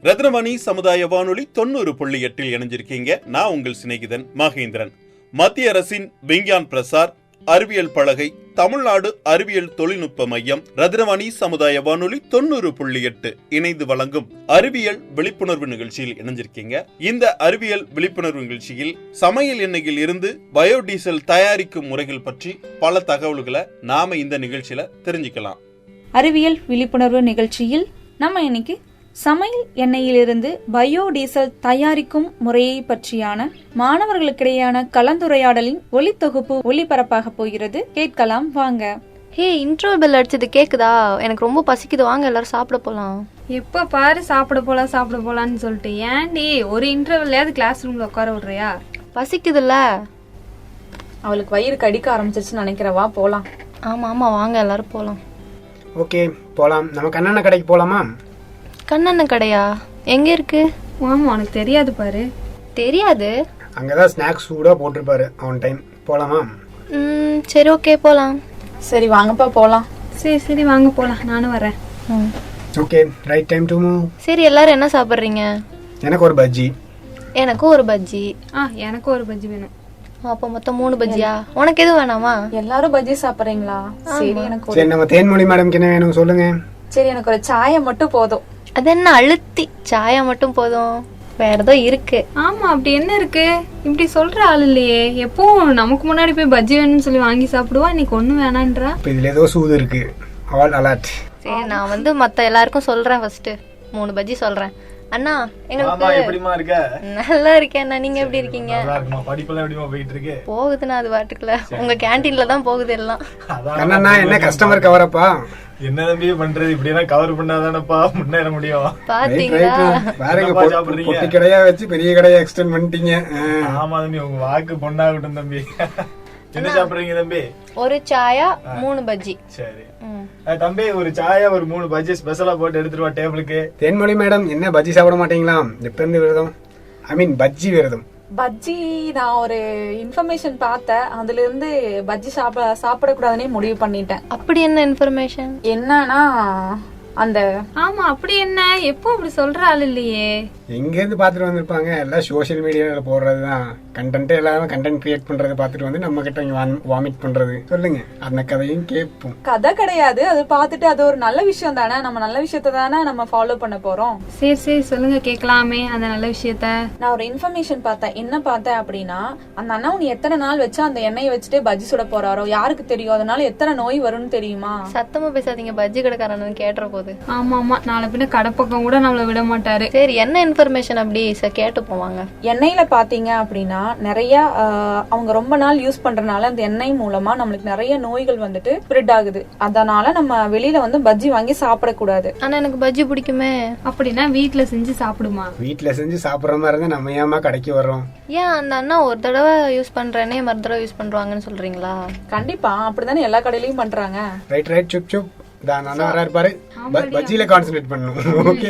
ரத்னவாணி சமுதாய வானொலி 90.8 இணைஞ்சிருக்கீங்க. நான் உங்கள் சிநேகிதன் மகேந்திரன். மத்திய அரசின் விஞ்ஞான் பிரசார் அறிவியல் பலகை, தமிழ்நாடு அறிவியல் தொழில்நுட்ப மையம், ரத்னவாணி சமுதாய வானொலி 90.8 இணைந்து வழங்கும் அறிவியல் விழிப்புணர்வு நிகழ்ச்சியில் இணைஞ்சிருக்கீங்க. இந்த அறிவியல் விழிப்புணர்வு நிகழ்ச்சியில் சமையல் எண்ணெயில் இருந்து பயோடீசல் தயாரிக்கும் முறைகள் பற்றி பல தகவல்களை நாம இந்த நிகழ்ச்சியில தெரிஞ்சுக்கலாம். அறிவியல் விழிப்புணர்வு நிகழ்ச்சியில் நம்ம இன்னைக்கு சமையல் எண்ணெயிலிருந்து பயோடீசல் தயாரிக்கும் முறையை பற்றியான மாணவர்களுக்கிடையான கலந்துரையாடலின் ஒலித்தொகுப்பு ஒளிபரப்பாக போகிறது. கேட்கலாம் வாங்க. ஹே, இன்ட்ரோ பெல் அடிச்சது கேக்குதா? எனக்கு ரொம்ப பசிக்குது, வாங்க எல்லாரும் சாப்பிட போலாம். எப்ப பாரு சாப்பிட போலான்னு சொல்லிட்டு ஏன்டி ஒரு இன்டர்வெல்லையாவது கிளாஸ் ரூம்ல உட்கார விடுறியா? பசிக்குதுல்ல. அவளுக்கு வயிறு கடிக்க ஆரம்பிச்சிருச்சுன்னு நினைக்கிறவா, போலாம். ஆமா வாங்க எல்லாரும் போலாம். ஓகே போலாம். நம்ம கண்ணண்ண கடைக்கு போலாமா? கண்ணண்ண கடையா? எங்க இருக்கு? ஆமா, உனக்கு தெரியாது பாரு. தெரியாது. அங்கதான் ஸ்நாக்ஸ் சூடா போட்டிருப்பாரு ஆன் டைம். போலாமா? சரி ஓகே போலாம். சரி வாங்கப்பா போலாம். சரி வாங்க போலாம், நானும் வரேன். Okay, right time to move. சரி எல்லாரும் என்ன சாப்பிடுறீங்க? எனக்கு ஒரு பஜ்ஜி. எனக்கும் ஒரு பஜ்ஜி. எனக்கும் ஒரு பஜ்ஜி வேணும். அப்ப மொத்தம் 3 பஜ்ஜியா? உனக்கு எதுவும் வேணாமா? எல்லாரும் பஜ்ஜி சாப்பிடுறீங்களா? சரி எனக்கு சரி, நம்ம தேன்மொழி மேடம்க்கு என்ன வேணும் சொல்லுங்க. சரி எனக்கு ஒரு சாயம் மட்டும் போதும். அது என்ன அழுத்தி சாயா மட்டும் போதும்? வேற ஏதோ இருக்கு. ஆமா, அப்படி என்ன இருக்கு? இப்படி சொல்ற ஆள் இல்லையே. எப்பவும் நமக்கு முன்னாடி போய் பஜ்ஜி வேணும்னு சொல்லி வாங்கி சாப்பிடுவா, இன்னைக்கு ஒண்ணும் வேணான்றா. இதுல ஏதோ சூது இருக்கு. All alert. சரி நான் மத்த எல்லாருக்கும் சொல்றேன். ஃபர்ஸ்ட் 3 பஜ்ஜி சொல்றேன். அண்ணா எங்களுக்கு எப்படிமா இருக்க? நல்லா இருக்கேன் அண்ணா, நீங்க எப்படி இருக்கீங்க? நல்லா இருக்குமா? படிப்பெல்லாம் எப்படிமா போயிட்டு இருக்கு? போகுதுண்ணா, அது வாட்டுக்குள்ள உங்க கேண்டீன்ல தான் போகுது எல்லாம். அண்ணா என்ன கஸ்டமர் கவரப்பா? என்ன தம்பி பண்றது? இப்படி எல்லாம் கவர் பண்ணாதானப்பா முன்னேற முடியும். பாத்தீங்களா? பொட்டி கடையா வச்சு பெரிய கடையா எக்ஸ்டெண்ட் பண்ணிட்டீங்க. ஆமா தம்பி, உங்க வாக்கு பொண்ணாகட்டும் தம்பி. என்ன சாப்பிடுறீங்க தம்பி? ஒரு சாயா 3 பஜ்ஜி. சரி தம்பி, ஒரு சாயா ஒரு 3 பஜ்ஜி ஸ்பெஷலா போட்டு எடுத்துருவா டேபிளுக்கு. தேன்மொழி மேடம் என்ன பஜ்ஜி சாப்பிட மாட்டீங்களா? எப்ப இருந்து விரதம்? ஐ மீன் பஜ்ஜி விரதம். பஜ்ஜி நான் ஒரு இன்ஃபர்மேஷன் பார்த்தேன், அதுல இருந்து பஜ்ஜி சாப்பிடக்கூடாதுன்னே முடிவு பண்ணிட்டேன். அப்படி என்ன இன்ஃபர்மேஷன்? என்னன்னா அந்த ஆமா அப்படி என்ன? எப்போ அப்படி சொல்ற ஆள் இல்லையே. எங்க இருந்து பாத்துட்டு வந்திருப்பாங்க? எல்லாம் சோசியல் மீடியால போடுறதுதான் கண்டென்ட். எல்லாமே கண்டென்ட் கிரியேட் பண்றதை பாத்துட்டு வந்து நம்ம கிட்ட வாமிட் பண்றது. சொல்லுங்க, அந்த கதையும் கேட்போம். கதை கிடையாது, அது பாத்துட்டு அது ஒரு நல்ல விஷயம் தானே. நம்ம நல்ல விஷயத்த தானே நம்ம ஃபாலோ பண்ண போறோம். சரி சொல்லுங்க, கேட்கலாமே அந்த நல்ல விஷயத்த. நான் ஒரு இன்ஃபர்மேஷன் பார்த்தேன். என்ன பார்த்தேன் அப்படின்னா, அந்த அண்ணா நீ எத்தனை நாள் வச்சு அந்த எண்ணெயை வச்சுட்டு பஜ்ஜி சுட போறாரோ யாருக்கு தெரியும்? அதனால எத்தனை நோய் வரும்னு தெரியுமா? சத்தமா பேசாதீங்க, பஜ்ஜி கடைக்காரன் கேட்டுற போது. ஆமா நாளை பின்ன கடை பக்கம் கூட நம்மள விட மாட்டாரு. சரி என்ன இன்ஃபர்மேஷன் அப்படி கேட்டு போவாங்க. எண்ணெயில பாத்தீங்க அப்படின்னா நிறைய அவங்க ரொம்ப நாள் யூஸ் பண்றதுனால அந்த எண்ணெய் மூலமா நம்மளுக்கு நிறைய நோய்கள் வந்துட்டு ஸ்ப்ரெட் ஆகுது. அதனால நம்ம வெளியில வந்து பஜ்ஜி வாங்கி சாப்பிடக்கூடாது. ஆனா எனக்கு பஜ்ஜி பிடிக்குமே. அப்படின்னா வீட்டுல செஞ்சு சாப்பிடுமா? வீட்டுல செஞ்சு சாப்பிடுற மாதிரி இருந்தா நம்ம ஏமா கடைக்கு வர்றோம்? ஏன் அந்த அண்ணா ஒரு தடவை யூஸ் பண்றேனே மறு தடவை யூஸ் பண்றாங்கன்னு சொல்றீங்களா? கண்டிப்பா அப்படித்தானே எல்லா கடையிலயும் பண்றாங்க. ரைட் சுப் பஜ்ஜில கான்சென்ட்ரேட் பண்ணணும். ஓகே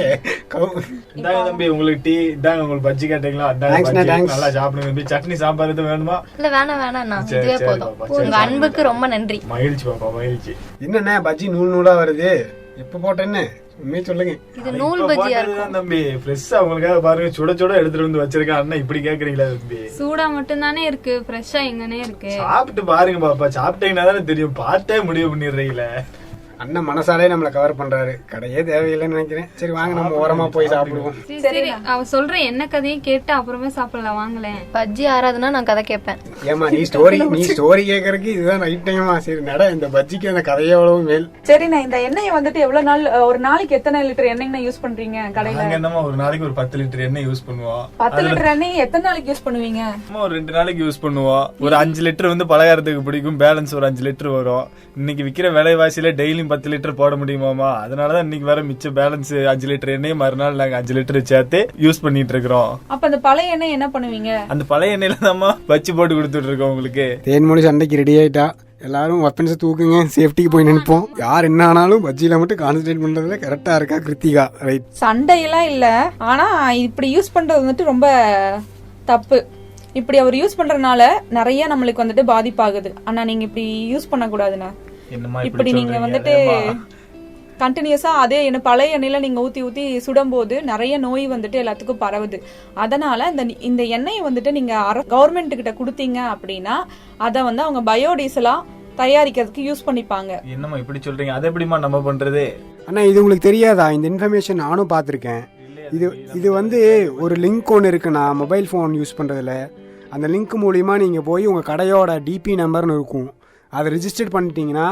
இந்தாங்க தம்பி உங்களுக்கு டீ. இந்தாங்க உங்களுக்கு பஜ்ஜி கேட்டீங்களா? நல்லா சாப்பிடுங்க தம்பி. சட்னி சாம்பார் எதுவும் வேணுமா? இல்ல வேணாம், இதுவே போதும். உங்க அன்புக்கு ரொம்ப நன்றி. மகிழ்ச்சி பாப்பா, மகிழ்ச்சி. என்னண்ணே பஜ்ஜி நூலா வருது? எப்ப போட்டேன்னு உண்மையை சொல்லுங்க. இது நூல் பஜ்ஜியா இருக்கும் தம்பி. ஃப்ரெஷ்ஷா உங்களுக்காக பாருங்க, சுட எடுத்துட்டு வந்து வச்சிருக்கேன். அண்ணா இப்படி கேக்குறீங்களா தம்பி? சூடா மட்டும் தானே இருக்கு, ஃப்ரெஷ்ஷா எங்கனே இருக்கு. சாப்பிட்டு பாருங்க பாப்பா, சாப்பிட்டீங்கன்னா தானே தெரியும். பார்த்தே முடிவு பண்ணிடுறீங்களே. அண்ணன் மனசாலே நம்மள கவர் பண்றாரு. கடையே தேவையில்லைன்னு நினைக்கிறேன். சரி வாங்க நம்ம ஓரமா போய் சாப்பிடுவோம். சரி அவ சொல்ற என்ன கதையும் கேட்டு அப்புறமே சாப்பிடலாம், வாங்கலேன். பஜ்ஜி ஆறாதுன்னா நான் கதை கேட்பேன். ஏமா நீ ஸ்டோரி கேக்குறதுக்கு இதுதான் ரைட் டைமா? சரி நட, இந்த பஜ்ஜிக்கு அந்த கதையே எவ்வளவு மேல். சரி நான் இந்த எண்ணெயை வந்துட்டு எவ்வளவு நாள், ஒரு நாளைக்கு எத்தனை லிட்டர் எண்ணெய் யூஸ் பண்றீங்க கடையில? என்னமா ஒரு நாளைக்கு ஒரு 10 லிட்டர் எண்ணெய் யூஸ் பண்ணுவோம். 10 லிட்டர் எண்ணெய் எத்தனை நாளைக்கு யூஸ் பண்ணுவீங்க? ஒரு 2 நாளைக்கு யூஸ் பண்ணுவோம். ஒரு 5 லிட்டர் வந்து பலகாரத்துக்கு பிடிக்கும், பேலன்ஸ் ஒரு 5 லிட்டர் வரும். இன்னைக்கு விக்கிற விலைவாசியில டெய்லியும் 10 லிட்டர் போட முடியுமாமா? அதனாலதான் இன்னைக்கு வர மிச்ச பேலன்ஸ் 5 லிட்டர் எண்ணெய் மறுநாள் நாங்க 5 லிட்டர் சேர்த்து யூஸ் பண்ணிட்டு இருக்கிறோம். அப்ப அந்த பழைய எண்ணெய் என்ன பண்ணுவீங்க? அந்த பழைய எண்ணெயில தான் வச்சு போட்டு கொடுத்துட்டு இருக்கோம் உங்களுக்கு. தேன்மொழி சண்டைக்கு ரெடி ஆயிட்டா. எல்லாரும் வெப்பன்ஸை தூக்குங்க, சேஃப்டிக்கு போய் நினைப்போம். யார் என்ன ஆனாலும் பஜ்ஜியில மட்டும் கான்சென்ட்ரேட் பண்றதுல கரெக்டா இருக்கா கிருத்திகா? ரைட். சண்டையெல்லாம் இல்ல, ஆனா இப்படி யூஸ் பண்றது வந்துட்டு ரொம்ப தப்பு. இப்படி அவர் யூஸ் பண்றதுனால நிறைய நம்மளுக்கு வந்துட்டு பாதிப்பாகுது. ஆனா நீங்க இப்படி யூஸ் பண்ண கூடாதுண்ணா. இப்படி நீங்க வந்துட்டு கண்டினியூஸா அதே எண்ணெய் பழைய எண்ணெயில நீங்க ஊத்தி சுடும் போது நிறைய நோய் வந்துட்டு எல்லாத்துக்கும் பரவுது. அதனால இந்த எண்ணெயை வந்துட்டு நீங்க கவர்மெண்ட் கிட்ட கொடுத்தீங்க அப்படின்னா அதை வந்து அவங்க பயோடீசலா தயாரிக்கிறதுக்கு யூஸ் பண்ணிப்பாங்க. என்னம்மா இப்படி சொல்றீங்க? அதை எப்படிமா நம்ம பண்றது? அண்ணா இது உங்களுக்கு தெரியாதா? இந்த இன்ஃபர்மேஷன் நானும் பார்த்துருக்கேன். இது வந்து ஒரு லிங்க் ஒன்று இருக்குண்ணா மொபைல் ஃபோன் யூஸ் பண்ணுறதுல. அந்த லிங்க் மூலிமா நீங்கள் போய் உங்கள் கடையோட டிபி நம்பர்னு இருக்கும், அதை ரிஜிஸ்டர் பண்ணிட்டீங்கன்னா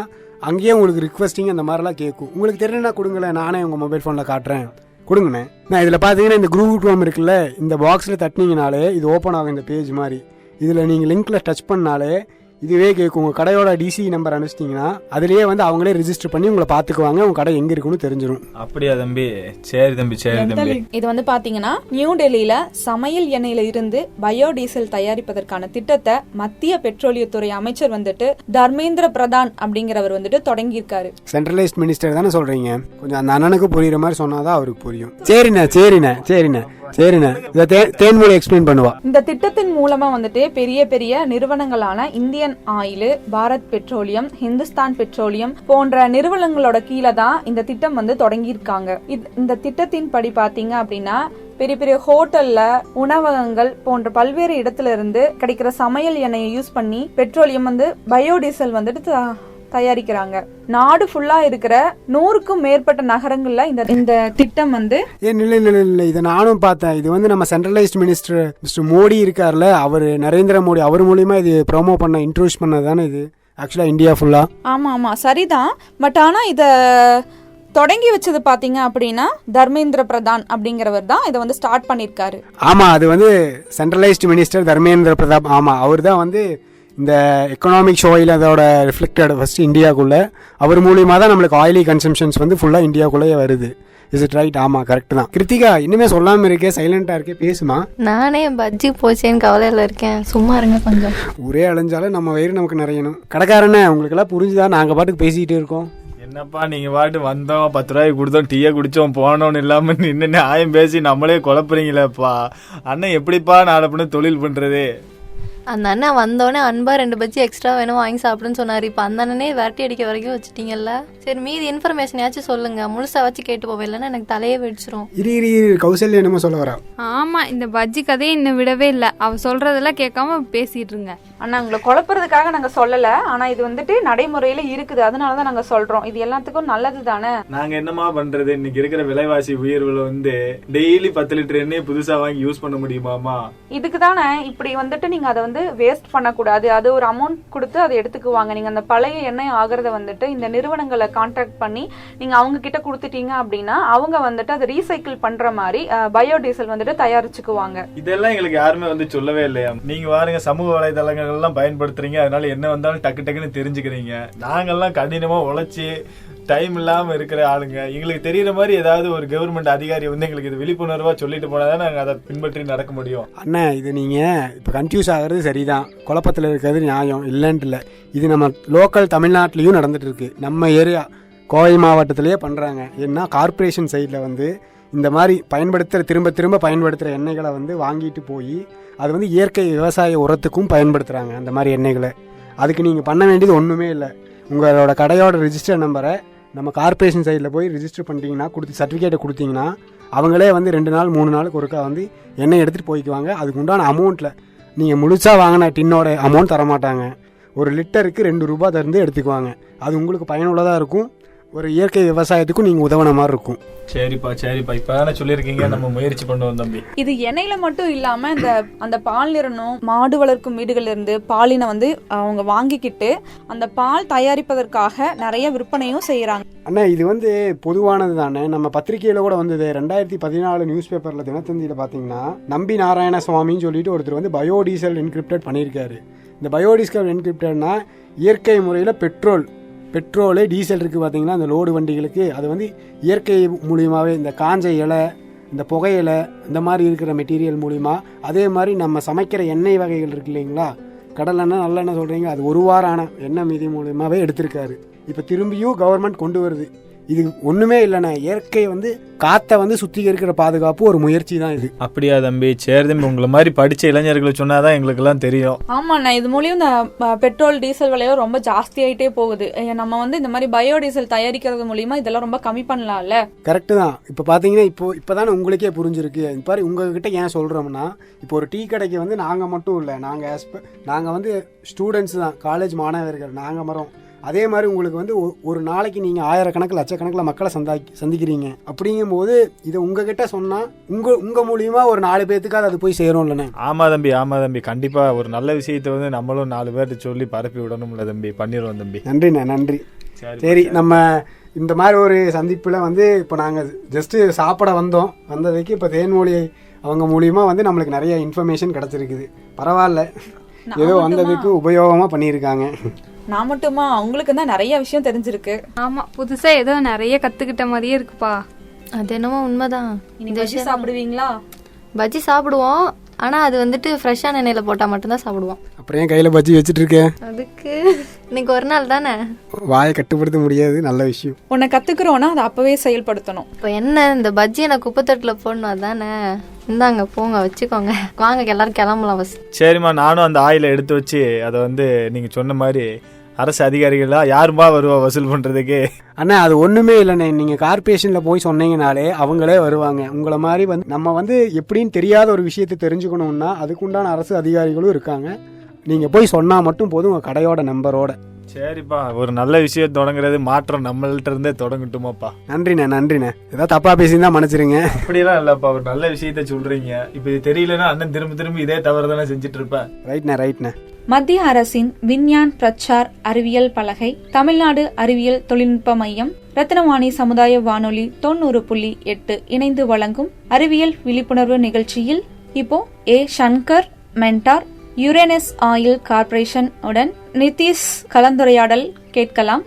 அங்கேயே உங்களுக்கு ரிக்வஸ்டிங் அந்த மாதிரிலாம் கேட்கும். உங்களுக்கு தெரியலனா கொடுங்களேன், நானே உங்கள் மொபைல் ஃபோனில் காட்டுறேன், கொடுங்கண்ணே. நான் இதில் பார்த்தீங்கன்னா இந்த குரூப் இருக்குல்ல, இந்த பாக்ஸில் தட்டினீங்கனாலே இது ஓப்பன் ஆகும் இந்த பேஜ் மாதிரி. இதில் நீங்கள் லிங்க்கில் டச் பண்ணாலே இதுவே கேட்கும். உங்கள் கடையோட டிசி நம்பர் அனுப்பிச்சிட்டிங்கன்னா அதுலேயே வந்து அவங்களே ரிஜிஸ்டர் பண்ணி உங்களை பார்த்துக்குவாங்க, உங்கள் கடை எங்கே இருக்குன்னு தெரிஞ்சிடும். அப்படியா தம்பி? சரி தம்பி, சரி தம்பி. இது வந்து பாத்தீங்கன்னா நியூ டெல்லியில சமையல் எண்ணெயில இருந்து பயோடீசல் தயாரிப்பதற்கான திட்டத்தை மத்திய பெட்ரோலியத்துறை அமைச்சர் வந்துட்டு தர்மேந்திர பிரதான் அப்படிங்கிறவர் வந்துட்டு தொடங்கியிருக்காரு. சென்ட்ரலைஸ்ட் மினிஸ்டர் தானே சொல்றீங்க? கொஞ்சம் அந்த அண்ணனுக்கு புரியுற மாதிரி சொன்னாதான் அவருக்கு புரியும். சரிண்ணே தேன்மொழி எக்ஸ்பிளைன் பண்ணுவா. இந்த திட்டத்தின் மூலமா வந்துட்டு பெரிய பெரிய நிறுவனங்களான Indian oil, Bharat petroleum, Hindustan petroleum போன்ற நிறுவனங்களோட கீழே தான் இந்த திட்டம் வந்து தொடங்கியிருக்காங்க. இந்த திட்டத்தின் படி பாத்தீங்க அப்படின்னா பெரிய பெரிய ஹோட்டல்ல, உணவகங்கள் போன்ற பல்வேறு இடத்துல இருந்து கிடைக்கிற சமையல் எண்ணெயை யூஸ் பண்ணி பெட்ரோலியம் வந்து பயோடீசல் வந்துட்டு தயாரிக்கிறாங்க. நாடு ஃபுல்லா இருக்கிற 100க்கும் மேற்பட்ட நகரங்கள்ல இந்த திட்டம் வந்து இல்ல இதை நானும் பார்த்தேன். இது வந்து நம்ம சென்ட்ரலைஸ்ட் மினிஸ்டர் மோடி இருக்கார்ல, அவர் நரேந்திர மோடி, அவர் மூலியமா இது ப்ரோமோ பண்ண இன்ட்ரோடியூஸ் பண்ணதானே இது ஆக்சுவலா இந்தியா ஃபுல்லா. ஆமா சரிதான். பட் ஆனா இத தொடங்கி வச்சது பாத்தீங்க அப்படின்னா தர்மேந்திர பிரதான் அப்படிங்கிறவர் தான் இதை வந்து ஸ்டார்ட் பண்ணிருக்காரு. ஆமா, அது வந்து சென்ட்ரலைஸ்ட் மினிஸ்டர் தர்மேந்திர பிரதான். ஆமா, அவர் தான் வந்து இந்த எக்கனாமிக் ஷோயில் அதோட ரிஃப்ளெக்டட் ஃபர்ஸ்ட் இந்தியாவுக்குள்ள. அவர் மூலியமா தான் நம்மளுக்கு ஆயிலி கன்சம்ஷன்ஸ் வந்து ஃபுல்லா இந்தியாவுக்குள்ளேயே வருது. Is it right? ஆமா, கரெக்ட் தான். கிருத்திகா இனிமே சொல்லாம இருக்கே, சைலண்டா இருக்கே, பேசுமா. நானே பஜ்ஜி போச்சேன்னு கவலையில இருக்கேன், சும்மா இருங்க கொஞ்சம். ஒரே அலைஞ்சாலும் நம்ம வயிறு நமக்கு நிறையணும். கடைக்காரனே உங்களுக்கு எல்லாம் புரிஞ்சுதா? நாங்க பாட்டுக்கு பேசிக்கிட்டே இருக்கோம். என்னப்பா நீங்க பாட்டு வந்தோம், 10 ரூபாய்க்கு கொடுத்தோம், டீயை குடிச்சோம், போனோம்னு இல்லாம நின்று நியாயம் பேசி நம்மளே குழப்புறீங்களேப்பா. அண்ணன் எப்படிப்பா நாளை பண்ண தொழில் பண்றது? அந்த அண்ணன் வந்தோடனே அன்பா 2 பஜ்ஜி எக்ஸ்ட்ரா வேணும் வாங்கி சாப்பிடுன்னு சொன்னாரு. இப்ப அந்த அண்ணனே விரட்டி அடிக்க வரைக்கும் வச்சுட்டீங்கல்ல. சரி, மீதி இன்ஃபர்மேஷன் யாச்சும் சொல்லுங்க, முழுசா வச்சு கேட்டு போவேன், இல்லைன்னா எனக்கு தலையே வெடிச்சிரும். இரு கௌசல்யா என்னமோ சொல்ல வரா. ஆமா, இந்த பஜ்ஜி கதையை இன்னும் விடவே இல்லை. அவ சொல்றதெல்லாம் கேட்காம பேசிட்டு இருங்க. ஆனா உங்களை குழப்பறதுக்காக நாங்க சொல்லல, ஆனா இது வந்துட்டு நடைமுறையில இருக்குது, அதனாலதான் நாங்க சொல்றோம். இது எல்லாத்துக்கும் நல்லது தானே. நாங்க என்னமா பண்றது? இன்னைக்கு இருக்கிற விலைவாசி உயர்வுல வந்து டெய்லி 10 லிட்டர் எண்ணெய் புதுசா வாங்கி யூஸ் பண்ண முடியுமாமா? இதுக்கு தானே இப்படி வந்துட்டு நீங்க அதை வந்து வேஸ்ட் பண்ணக்கூடாது, அது ஒரு அமௌண்ட் கொடுத்து அதை எடுத்துக்குவாங்க. நீங்க அந்த பழைய எண்ணெய் ஆகிறத வந்துட்டு இந்த நிறுவனங்களை கான்ட்ராக்ட் பண்ணி நீங்க அவங்க கிட்ட கொடுத்துட்டீங்க அப்படின்னா அவங்க வந்துட்டு அதை ரீசைக்கிள் பண்ற மாதிரி பயோடீசல் வந்துட்டு தயாரிச்சுக்குவாங்க. இதெல்லாம் எங்களுக்கு யாருமே வந்து சொல்லவே இல்லையா? நீங்க பாருங்க, சமூக வலைதளங்கள் எல்லாம் பயன்படுத்துறீங்க, அதனால என்ன வந்தாலும் டக்குன்னு தெரிஞ்சுக்கிறீங்க. நாங்கெல்லாம் கடினமா உழைச்சி டைம் இல்லாம இருக்கிற ஆளுங்க. எங்களுக்கு தெரியற மாதிரி ஏதாவது ஒரு கவர்மெண்ட் அதிகாரி வந்து எங்களுக்கு இது விழிப்புணர்வா சொல்லிட்டு போனாதான் நாங்க அதை பின்பற்றி நடக்க முடியும். அண்ணா இது நீங்க இப்ப கன்ஃபியூஸ் ஆகிறது சரிதான், குழப்பத்தில் இருக்கிறது நியாயம் இல்லைன்ட்டு இல்லை. இது நம்ம லோக்கல் தமிழ்நாட்டிலையும் நடந்துட்டு இருக்கு. நம்ம ஏரியா கோவை மாவட்டத்திலேயே பண்றாங்க. ஏன்னா கார்பரேஷன் சைடில் வந்து இந்த மாதிரி திரும்ப பயன்படுத்துகிற எண்ணெய்களை வந்து வாங்கிட்டு போய் அது வந்து இயற்கை விவசாய உரத்துக்கும் பயன்படுத்துகிறாங்க அந்த மாதிரி எண்ணெய்களை. அதுக்கு நீங்கள் பண்ண வேண்டியது ஒன்றுமே இல்லை. உங்களோட கடையோட ரிஜிஸ்டர் நம்பரை நம்ம கார்பரேஷன் சைடில் போய் ரிஜிஸ்டர் பண்ணிட்டீங்கன்னா, சர்டிஃபிகேட்டை கொடுத்தீங்கன்னா அவங்களே வந்து 2 நாள் 3 நாளுக்கு ஒருக்கா வந்து எண்ணெய் எடுத்துகிட்டு போய்க்குவாங்க. அதுக்கு உண்டான அமௌண்ட்டில் நீங்கள் முழுசாக வாங்கின டின்னோட அமௌண்ட் தரமாட்டாங்க. 1 லிட்டருக்கு 2 ரூபா தருந்து எடுத்துக்குவாங்க. அது உங்களுக்கு பயனுள்ளதாக இருக்கும், ஒரு இயற்கை விவசாயத்துக்கும் நீங்கள் உதவுன மாதிரி இருக்கும். சரிப்பா இப்பதானே சொல்லியிருக்கீங்க, நம்ம முயற்சி பண்ணுவோம் தம்பி. இது எண்ணெயில மட்டும் இல்லாம அந்த பால் நிறனும் மாடு வளர்க்கும் வீடுகள்ல இருந்து பாலினை வந்து அவங்க வாங்கிக்கிட்டு அந்த பால் தயாரிப்பதற்காக நிறைய விற்பனையும் செய்யறாங்க. அண்ணா இது வந்து பொதுவானது தானே. நம்ம பத்திரிகையில கூட வந்தது 2014 நியூஸ் பேப்பர்ல தினத்தந்தியில பாத்தீங்கன்னா நம்பி நாராயண சுவாமின்னு சொல்லிட்டு ஒருத்தர் வந்து பயோடீசல் என்கிரிப்டட் பண்ணியிருக்காரு. இந்த பயோடீசல் என்கிரிப்டட்னா இயற்கை முறையில் பெட்ரோலு டீசல் இருக்குது பார்த்தீங்கன்னா அந்த லோடு வண்டிகளுக்கு, அது வந்து இயற்கை மூலியமாகவே இந்த காஞ்ச இலை, இந்த புகையிலை, இந்த மாதிரி இருக்கிற மெட்டீரியல் மூலிமா, அதே மாதிரி நம்ம சமைக்கிற எண்ணெய் வகைகள் இருக்கு இல்லைங்களா, கடலெண்ணெய் நல்லெண்ணெய் சொல்கிறீங்க, அது 1 வாரம் ஆன எண்ணெய் மீதி மூலியமாகவே எடுத்திருக்காரு. இப்போ திரும்பியும் கவர்மெண்ட் கொண்டு வருது. இது ஒன்றுமே இல்லைண்ணே. இயற்கை வந்து காற்றை வந்து சுத்திகரிக்கிற பாதுகாப்பு ஒரு முயற்சி தான் இது. அப்படியா தம்பி? சரி தம்பி, உங்களை மாதிரி படிச்ச இளைஞர்களை சொன்னாதான் எங்களுக்கெல்லாம் தெரியும். ஆமாண்ணா, இது மூலியம் இந்த பெட்ரோல் டீசல் விலையும் ரொம்ப ஜாஸ்தி ஆயிட்டே போகுது. நம்ம வந்து இந்த மாதிரி பயோடீசல் தயாரிக்கிறது மூலியமா இதெல்லாம் ரொம்ப கம்மி பண்ணலாம்ல. கரெக்டு தான். இப்போ பார்த்தீங்கன்னா இப்போதானே உங்களுக்கே புரிஞ்சிருக்கு. பாரு, உங்ககிட்ட ஏன் சொல்கிறோம்னா, இப்போ ஒரு டீ கடைக்கு வந்து நாங்கள் மட்டும் இல்லை, நாங்கள் வந்து ஸ்டூடெண்ட்ஸ் தான், காலேஜ் மாணவர்கள் நாங்கள் மரம். அதே மாதிரி உங்களுக்கு வந்து ஒரு நாளைக்கு நீங்கள் ஆயிரக்கணக்கில் லட்சக்கணக்கில் மக்களை சந்திக்கிறீங்க. அப்படிங்கும்போது இதை உங்ககிட்ட சொன்னால் உங்கள் மூலியமா ஒரு 4 பேத்துக்காக அது போய் சேரும் இல்லைண்ணே? ஆமாம் தம்பி, கண்டிப்பாக ஒரு நல்ல விஷயத்தை வந்து நம்மளும் 4 பேர்கிட்ட சொல்லி பரப்பி விடணும்ல தம்பி. பண்ணிடுவோம் தம்பி. நன்றிண்ணே, நன்றி. சரி, நம்ம இந்த மாதிரி ஒரு சந்திப்பில் வந்து இப்போ நாங்கள் ஜஸ்ட்டு சாப்பிட வந்ததுக்கு இப்போ தேன்மொழி அவங்க மூலியமா வந்து நம்மளுக்கு நிறைய இன்ஃபர்மேஷன் கிடச்சிருக்குது. பரவாயில்ல, ஏதோ வந்ததுக்கு உபயோகமாக பண்ணியிருக்காங்க. நான் மட்டுமா, அவங்களுக்கு தான் நிறைய விஷயம் தெரிஞ்சிருக்கு. ஆமா, புதுசா ஏதோ நிறைய கத்துக்கிட்ட மாதிரியே இருக்குப்பா. அது என்னமோ உண்மைதான். இந்த விஷயம் சாப்பிடுவீங்களா? பஜ்ஜி சாப்பிடுவோம், ஆனா அது வந்துட்டு ஃப்ரெஷ்ஷான எண்ணெயில போட்டா மட்டும்தான் சாப்பிடுவோம். அப்புறம் ஏன் கையில பஜ்ஜி வச்சுட்டு இருக்கேன்? அதுக்கு இன்னைக்கு ஒரு நாள் தானே. வாயை கட்டுப்படுத்த முடியாது. நல்ல விஷயம். உன்னை கத்துக்கிறோன்னா அதை அப்பவே செயல்படுத்தணும். இப்போ என்ன, இந்த பஜ்ஜியை நான் குப்பைத்தட்டுல போடணும், அதானே? இந்தாங்க, போங்க, வச்சுக்கோங்க. வாங்க எல்லாரும் கிளம்பலாம். சரிம்மா, நானும் அந்த ஆயிலை எடுத்து வச்சு அதை வந்து நீங்க சொன்ன மாதிரி அரசு அதிகாரிகளா யாருமா வருவா வசூல் பண்றதுக்கு? அண்ணா, அது ஒண்ணுமே இல்லைண்ணே. நீங்க கார்பரேஷன்ல போய் சொன்னீங்கனாலே அவங்களே வருவாங்க. உங்களை மாதிரி வந்து நம்ம வந்து எப்படின்னு தெரியாத ஒரு விஷயத்தை தெரிஞ்சுக்கணும்னா அதுக்குண்டான அரசு அதிகாரிகளும் இருக்காங்க. நீங்க போய் சொன்னா மட்டும் போதும், உங்க கடையோட நம்பரோட. சரிப்பா, ஒரு நல்ல விஷயம் தொடங்குறது மாற்றம் நம்மள்ட்ட இருந்தே தொடங்கட்டுமாப்பா. நன்றிண்ணே. ஏதாவது தப்பா பேசியிருந்தா மன்னிச்சிருங்க. அப்படியெல்லாம் இல்லப்பா, ஒரு நல்ல விஷயத்த சொல்றீங்க. இப்ப இது தெரியலன்னா அண்ணன் திரும்ப இதே தவறு தானே செஞ்சுட்டு இருப்பேன். ரைட்ண்ணே. மத்திய அரசின் விஞ்ஞான் பிரச்சார் அறிவியல் பலகை, தமிழ்நாடு அறிவியல் தொழில்நுட்ப மையம், ரத்னவாணி சமுதாய வானொலி 90.8 இணைந்து வழங்கும் அறிவியல் விழிப்புணர்வு நிகழ்ச்சியில் இப்போ Shankar mentor Uranus oil corporation உடன் நிதிஷ் கலந்துரையாடல் கேட்கலாம்.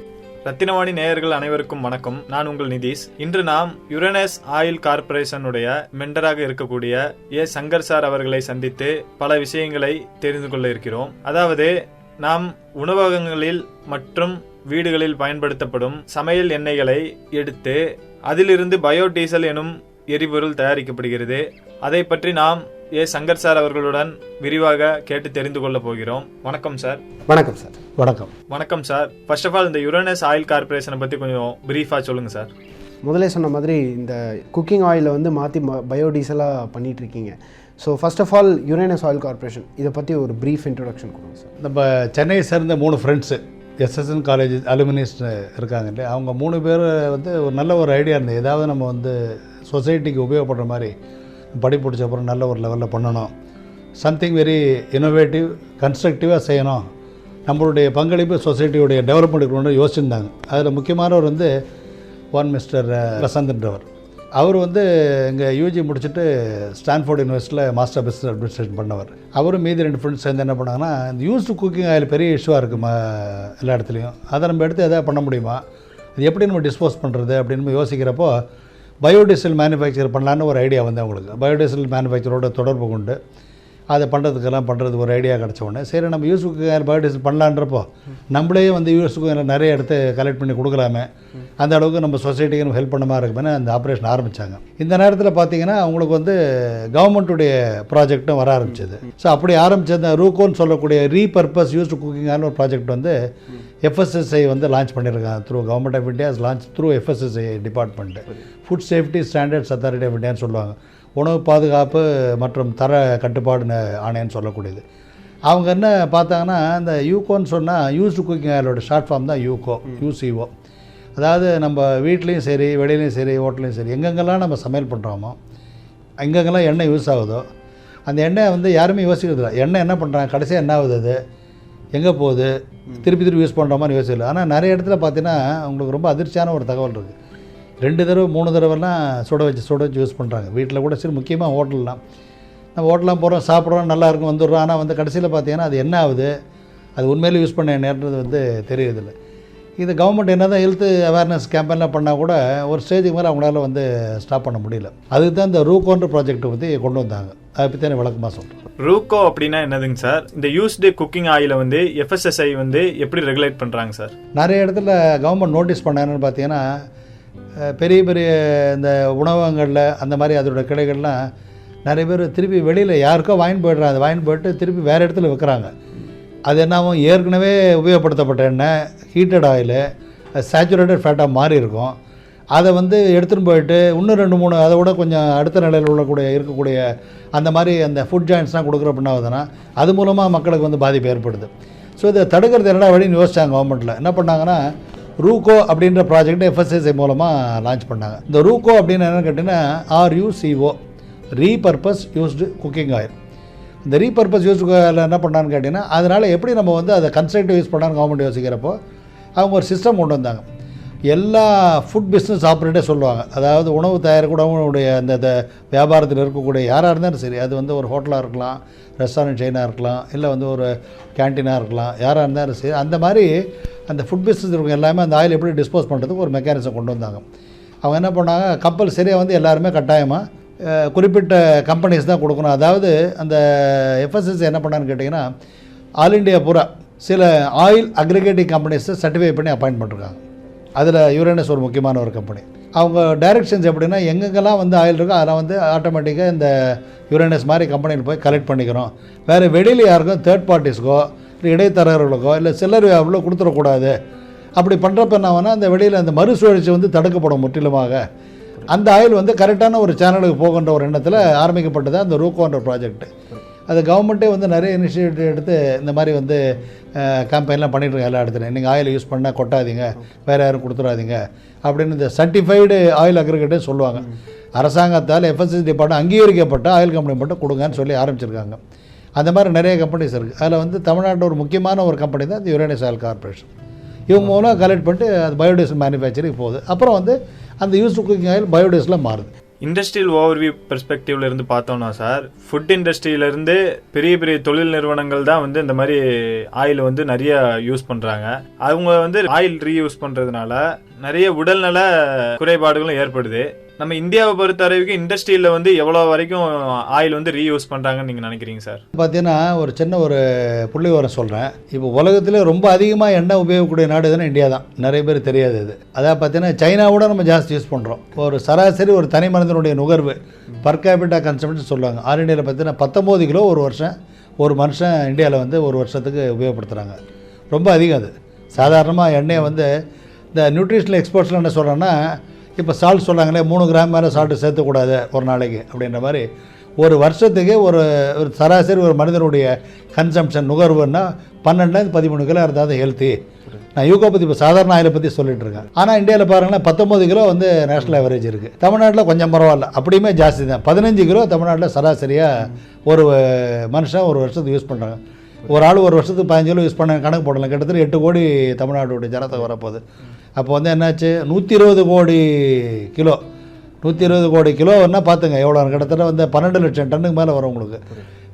ரத்தினவாணி நேயர்கள் அனைவருக்கும் வணக்கம். நான் உங்கள் நிதிஷ். இன்று நாம் யுரேனஸ் ஆயில் கார்ப்பரேஷனுடைய மெண்டராக இருக்கக்கூடிய சங்கர் சார் அவர்களை சந்தித்து பல விஷயங்களை தெரிந்து கொள்ள இருக்கிறோம். அதாவது, நாம் உணவகங்களில் மற்றும் வீடுகளில் பயன்படுத்தப்படும் சமையல் எண்ணெய்களை எடுத்து அதிலிருந்து பயோடீசல் எனும் எரிபொருள் தயாரிக்கப்படுகிறது. அதை பற்றி நாம் சங்கர் சார் அவர்களுடன் விரிவாக கேட்டு தெரிந்து கொள்ள போகிறோம். வணக்கம் சார். வணக்கம் சார். வணக்கம் சார். ஃபர்ஸ்ட் ஆஃப் ஆல், இந்த யுரேனஸ் ஆயில் கார்ப்பரேஷனை பற்றி கொஞ்சம் பிரீஃபாக சொல்லுங்கள் சார். முதலே சொன்ன மாதிரி இந்த குக்கிங் ஆயிலை வந்து மாற்றி பயோடீசலாக பண்ணிகிட்ருக்கீங்க. ஸோ ஃபர்ஸ்ட் ஆஃப் ஆல், யுரேனஸ் ஆயில் கார்ப்பரேஷன் இதை பற்றி ஒரு ப்ரீஃப் இன்ட்ரொடக்ஷன் கொடுங்க சார். நம்ம சென்னையை சேர்ந்த 3 ஃப்ரெண்ட்ஸு எஸ்எஸ்என் காலேஜ் அலுமினிஸ் இருக்காங்க இல்லையா, அவங்க 3 பேர் வந்து ஒரு நல்ல ஒரு ஐடியா இருந்தது. ஏதாவது நம்ம வந்து சொசைட்டிக்கு உபயோகப்படுற மாதிரி படிப்பு முடிச்ச அப்புறம் நல்ல ஒரு லெவலில் பண்ணணும், சம்திங் வெரி இனோவேட்டிவ் கன்ஸ்ட்ரக்டிவாக செய்யணும், நம்மளுடைய பங்களிப்பு சொசைட்டியோடைய டெவலப்மெண்ட்டுக்கு யோசிச்சிருந்தாங்க. அதில் முக்கியமானவர் வந்து மிஸ்டர் பிரசாந்த்ன்றவர். அவர் வந்து இங்கே யூஜி முடிச்சுட்டு ஸ்டான்ஃபோர்ட் யூனிவர்சிட்டியில் மாஸ்டர் பிஸ்னஸ் அட்மினிஸ்ட்ரேஷன் பண்ணவர். அவரும் மீதி 2 ஃப்ரெண்ட்ஸ் சேர்ந்து என்ன பண்ணாங்கன்னா, இந்த யூஸ்டு குக்கிங் ஆயில் பெரிய இஷ்யூவாக இருக்குது எல்லா இடத்துலையும். அதை நம்ம எடுத்து எதாவது பண்ண முடியுமா, அது எப்படி நம்ம டிஸ்போஸ் பண்ணுறது அப்படின்னு யோசிக்கிறப்போ பயோடீசல் மேனுஃபேக்சர் பண்ணலான்னு ஒரு ஐடியா வந்து அவங்களுக்கு. பயோடீசல் மேனுஃபேக்சரோட தொடர்பு கொண்டு அதை பண்ணுறது ஒரு ஐடியா கிடச்ச உடனே, சரி நம்ம யூஸ் குக்கிங் பயோடீசல் பண்ணலான்றப்போ நம்மளே வந்து யூஸ் குக்கிங் நிறைய இடத்த கலெக்ட் பண்ணி கொடுக்கலாமே, அந்த அளவுக்கு நம்ம சொசைட்டிக்கு நம்ம ஹெல்ப் பண்ண மாதிரி இருக்குமே அந்த ஆப்ரேஷன் ஆரம்பித்தாங்க. இந்த நேரத்தில் பார்த்தீங்கன்னா அவங்களுக்கு வந்து கவர்மெண்ட்டுடைய ப்ராஜெக்டும் வர ஆரம்பிச்சது. ஸோ அப்படி ஆரம்பித்த ரூகோன்னு சொல்லக்கூடிய ரீபர்பஸ் யூஸ்டு குக்கிங்கான ஒரு ப்ராஜெக்ட் வந்து FSSAI வந்து லான்ச் பண்ணியிருக்காங்க. Through government of India launch through FSSAI department, food safety standards authority of இந்தியான்னு சொல்லுவாங்க, உணவு பாதுகாப்பு மற்றும் தர கட்டுப்பாடு ஆணையன்னு சொல்லக்கூடியது. அவங்க என்ன பார்த்தாங்கன்னா, இந்த யூகோன்னு சொன்னால் யூஸ்டு குக்கிங் ஆயிலோட ஷார்ட் ஃபார்ம் தான் UCO. அதாவது நம்ம வீட்லேயும் சரி வெளியிலையும் சரி ஹோட்டலையும் சரி எங்கெங்கெல்லாம் நம்ம சமையல் பண்ணுறோமோ, எங்கெங்கெல்லாம் எண்ணெய் யூஸ் ஆகுதோ அந்த எண்ணெய் வந்து யாருமே யோசிக்கிறதில்ல. எண்ணெய் என்ன பண்ணுறாங்க, கடைசியாக என்ன ஆகுது, அது எங்கே போகுது, திருப்பி யூஸ் பண்ணுற மாதிரி யோசிக்கல. ஆனால் நிறைய இடத்துல பார்த்தீங்கன்னா உங்களுக்கு ரொம்ப அதிர்ச்சியான ஒரு தகவல் இருக்குது. 2 தடவை 3 தடவைலாம் சுட வச்சு யூஸ் பண்ணுறாங்க. வீட்டில் கூட சரி, முக்கியமாக ஹோட்டல்லாம் நம்ம ஹோட்டலாம் போகிறோம், சாப்பிட்றோம், நல்லாயிருக்கும், வந்துடுறோம். ஆனால் வந்து கடைசியில் பார்த்தீங்கன்னா அது என்ன ஆகுது, அது உண்மையிலே யூஸ் பண்ண நேரது வந்து தெரியுதில்லை. இது கவர்மெண்ட் என்ன தான் ஹெல்த் அவேர்னஸ் கேம்பெயின்லாம் பண்ணால் கூட ஒரு ஸ்டேஜுக்கு மேலே அவங்களால வந்து ஸ்டாப் பண்ண முடியல. அதுக்கு தான் இந்த ரூகோன்ற ப்ராஜெக்டை பற்றி கொண்டு வந்தாங்க. அதை பற்றி நான் விளக்கமாக சொல்கிறேன். ரூகோ அப்படின்னா என்னதுங்க சார்? இந்த யூஸ்டு குக்கிங் ஆயிலை வந்து FSSAI வந்து எப்படி ரெகுலேட் பண்ணுறாங்க சார்? நிறைய இடத்துல கவர்மெண்ட் நோட்டீஸ் பண்ணாங்கன்னு பார்த்தீங்கன்னா, பெரிய பெரிய இந்த உணவகங்களில் அந்த மாதிரி அதோட கடைகள்லாம் நிறைய பேர் திருப்பி வெளியில் யாருக்கோ வாங்கிட்டு போய்ட்றாங்க. அதை வாங்கிட்டு போய்ட்டு திருப்பி வேறு இடத்துல விற்கிறாங்க. அது என்னாகும், ஏற்கனவே உபயோகப்படுத்தப்பட்ட எண்ணெய், ஹீட்டட் ஆயிலு, சேச்சுரேட்டட் ஃபேட்டாக மாறி இருக்கும். அதை வந்து எடுத்துகிட்டு போயிட்டு இன்னும் 2-3 அதை விட கொஞ்சம் அடுத்த நிலையில் இருக்கக்கூடிய அந்த மாதிரி அந்த ஃபுட் ஜாயின்ட்ஸ்லாம் கொடுக்குற பண்ணாவதுன்னா அது மூலமாக மக்களுக்கு வந்து பாதிப்பு ஏற்படுது. ஸோ இதை தடுக்கிறது என்னடா வழின்னு யோசிச்சாங்க கவர்மெண்ட்டில். என்ன பண்ணாங்கன்னா ரூகோ அப்படின்ற ப்ராஜெக்ட் FSSAI மூலமாக லான்ச் பண்ணாங்க. இந்த ரூகோ அப்படின்னு என்னென்னு கேட்டிங்கன்னா RUCO, repurpose used cooking oil. இந்த ரீபர்பஸ் யூஸ்டு ஆயில் என்ன பண்ணான்னு கேட்டிங்கன்னா அதனால் எப்படி நம்ம வந்து அதை கன்ஸ்ட்ரக்டிவ் யூஸ் பண்ணான்னு கவர்மெண்ட் யோசிக்கிறப்போ அவங்க ஒரு சிஸ்டம் கொண்டு வந்தாங்க. எல்லா ஃபுட் பிஸ்னஸ் ஆப்ரேட்டே சொல்லுவாங்க, அதாவது உணவு தயாரிக்கக்கூடிய அந்த வியாபாரத்தில் இருக்கக்கூடிய யாராக இருந்தாலும் சரி, அது வந்து ஒரு ஹோட்டலாக இருக்கலாம், ரெஸ்டாரண்ட் செயினாக இருக்கலாம், இல்லை வந்து ஒரு கேன்டீனாக இருக்கலாம், யாராக இருந்தாலும் சரி, அந்த மாதிரி அந்த ஃபுட் பிஸ்னஸ் இருக்கவங்க எல்லாமே அந்த ஆயில் எப்படி டிஸ்போஸ் பண்ணுறதுக்கு ஒரு மெக்கானிசம் கொண்டு வந்தாங்க. அவங்க என்ன பண்ணாங்க, கம்பல்சரியாக வந்து எல்லாருமே கட்டாயமாக குறிப்பிட்ட கம்பெனிஸ் தான் கொடுக்கணும். அதாவது அந்த FSSAI என்ன பண்ணான்னு கேட்டிங்கன்னா ஆல் இண்டியா பூரா சில ஆயில் அக்ரிகேட்டிங் கம்பெனிஸை சர்டிஃபை பண்ணி அப்பாயின்ட் பண்ணிருக்காங்க. அதில் யுரேனஸ் ஒரு முக்கியமான ஒரு கம்பெனி. அவங்க டைரக்ஷன்ஸ் எப்படின்னா எங்கெங்கெல்லாம் வந்து ஆயில் இருக்கோ அதெல்லாம் வந்து ஆட்டோமேட்டிக்காக இந்த யுரேனஸ் மாதிரி கம்பெனியில் போய் கலெக்ட் பண்ணிக்கிறோம். வேறு வெளியில் யாருக்கும் தேர்ட் பார்ட்டிஸ்க்கோ இல்லை இடைத்தரகர்களுக்கோ இல்லை சில்லர் வியாபாரிகளோ கொடுத்துடக்கூடாது. அப்படி பண்ணுறப்ப என்ன வேணால் அந்த வெளியில் அந்த மறுசுழற்சி வந்து தடுக்கப்படும் முற்றிலுமாக. அந்த ஆயில் வந்து கரெக்டான ஒரு சேனலுக்கு போகின்ற ஒரு எண்ணத்தில் ஆரம்பிக்கப்பட்டது அந்த ரூகோன்ற ப்ராஜெக்ட். அது கவர்மெண்ட்டே வந்து நிறைய இனிஷியேட்டிவ் எடுத்து இந்த மாதிரி வந்து கேம்பெயின்லாம் பண்ணிட்டுருக்காங்க எல்லா இடத்துலையும். நீங்கள் ஆயில் யூஸ் பண்ணால் கொட்டாதீங்க, வேறு யாரும் கொடுத்துடாதீங்க அப்படின்னு இந்த சர்டிஃபைடு ஆயில் அக்ரிகேட்டே சொல்லுவாங்க. அரசாங்கத்தால் FSSAI டிபார்ட்மெண்ட் அங்கீகரிக்கப்பட்ட ஆயில் கம்பெனி மட்டும் கொடுங்கன்னு சொல்லி ஆரம்பிச்சிருக்காங்க. அந்த மாதிரி நிறைய கம்பெனிஸ் இருக்குது. அதில் வந்து தமிழ்நாட்டில் ஒரு முக்கியமான ஒரு கம்பெனி தான் இந்த யுரேனஸ் ஆயில் கார்பரேஷன். இவங்க மூலம் கலெக்ட் பண்ணிட்டு அது பயோடீசல் மேனுஃபேக்சரிங் போகுது. அப்புறம் வந்து அந்த யூஸ் குக்கிங் ஆயில் பயோடீசலாக மாறுது. இண்டஸ்ட்ரியல் ஓவர்வியூ பெர்ஸ்பெக்டிவ்ல இருந்து பார்த்தோம்னா சார், ஃபுட் இண்டஸ்ட்ரியிலேருந்து பெரிய பெரிய தொழில் நிறுவனங்கள் தான் வந்து இந்த மாதிரி ஆயில் வந்து நிறைய யூஸ் பண்ணுறாங்க. அவங்க வந்து ஆயில் ரீயூஸ் பண்ணுறதுனால நிறைய உடல்நல குறைபாடுகளும் ஏற்படுது. நம்ம இந்தியாவை பொறுத்த வரைக்கும் இண்டஸ்ட்ரியில் வந்து எவ்வளோ வரைக்கும் ஆயில் வந்து ரீயூஸ் பண்ணுறாங்கன்னு நீங்கள் நினைக்கிறீங்க சார்? பார்த்தீங்கன்னா ஒரு சின்ன ஒரு புள்ளி வர சொல்கிறேன். இப்போ உலகத்தில் ரொம்ப அதிகமாக எண்ணெய் உபயோகக்கூடிய நாடு எதுனா இந்தியா தான். நிறைய பேர் தெரியாது இது. அதாவது பார்த்தீங்கன்னா சைனாவோட நம்ம ஜாஸ்தி யூஸ் பண்ணுறோம். ஒரு சராசரி ஒரு தனி மனிதனுடைய நுகர்வு பர் கேபிட்டா கன்சம்ஷன் சொல்லுவாங்க. ஆல் இண்டியாவில் பார்த்தீங்கன்னா 19 கிலோ ஒரு மனுஷன் இந்தியாவில் வந்து ஒரு வருஷத்துக்கு உபயோகப்படுத்துகிறாங்க. ரொம்ப அதிகம் அது. சாதாரணமாக எண்ணெயை வந்து இந்த நியூட்ரிஷனல் எக்ஸ்பர்ட்ஸ்லாம் என்ன சொல்கிறேன்னா, இப்போ சால்ட் சொல்கிறாங்களே 3 கிராம் மேலே சால்ட்டு சேர்த்துக்கூடாது ஒரு நாளைக்கு அப்படின்ற மாதிரி, ஒரு வருஷத்துக்கு ஒரு சராசரி ஒரு மனிதனுடைய கன்சம்ஷன் நுகர்வுன்னா 12-13 கிலோ இருந்தால் ஹெல்த்தி. நான் யூகோ பற்றி இப்போ சாதாரண ஆயிலை பற்றி சொல்லிட்டு இருக்கேன். ஆனால் இந்தியாவில் பாருங்களேன் 19 கிலோ வந்து நேஷனல் ஆவரேஜ் இருக்குது. தமிழ்நாட்டில் கொஞ்சம் பரவாயில்ல, அப்படியுமே ஜாஸ்தி தான். 15 கிலோ தமிழ்நாட்டில் சராசரியாக ஒரு மனுஷன் ஒரு வருஷத்துக்கு யூஸ் பண்ணுறாங்க. ஒரு ஆள் ஒரு வருஷத்துக்கு 15 கிலோ யூஸ் பண்ண கணக்கு போடலாம். கிட்டத்தட்ட 8 கோடி தமிழ்நாட்டுடைய ஜனத்தை வரப்போகுது. அப்போ வந்து என்னாச்சு, 120 கோடி கிலோ 120 கோடி கிலோன்னா பார்த்துங்க எவ்வளோ, கிட்டத்தட்ட வந்து 12 லட்சம் டன்னுக்கு மேலே வரும் உங்களுக்கு.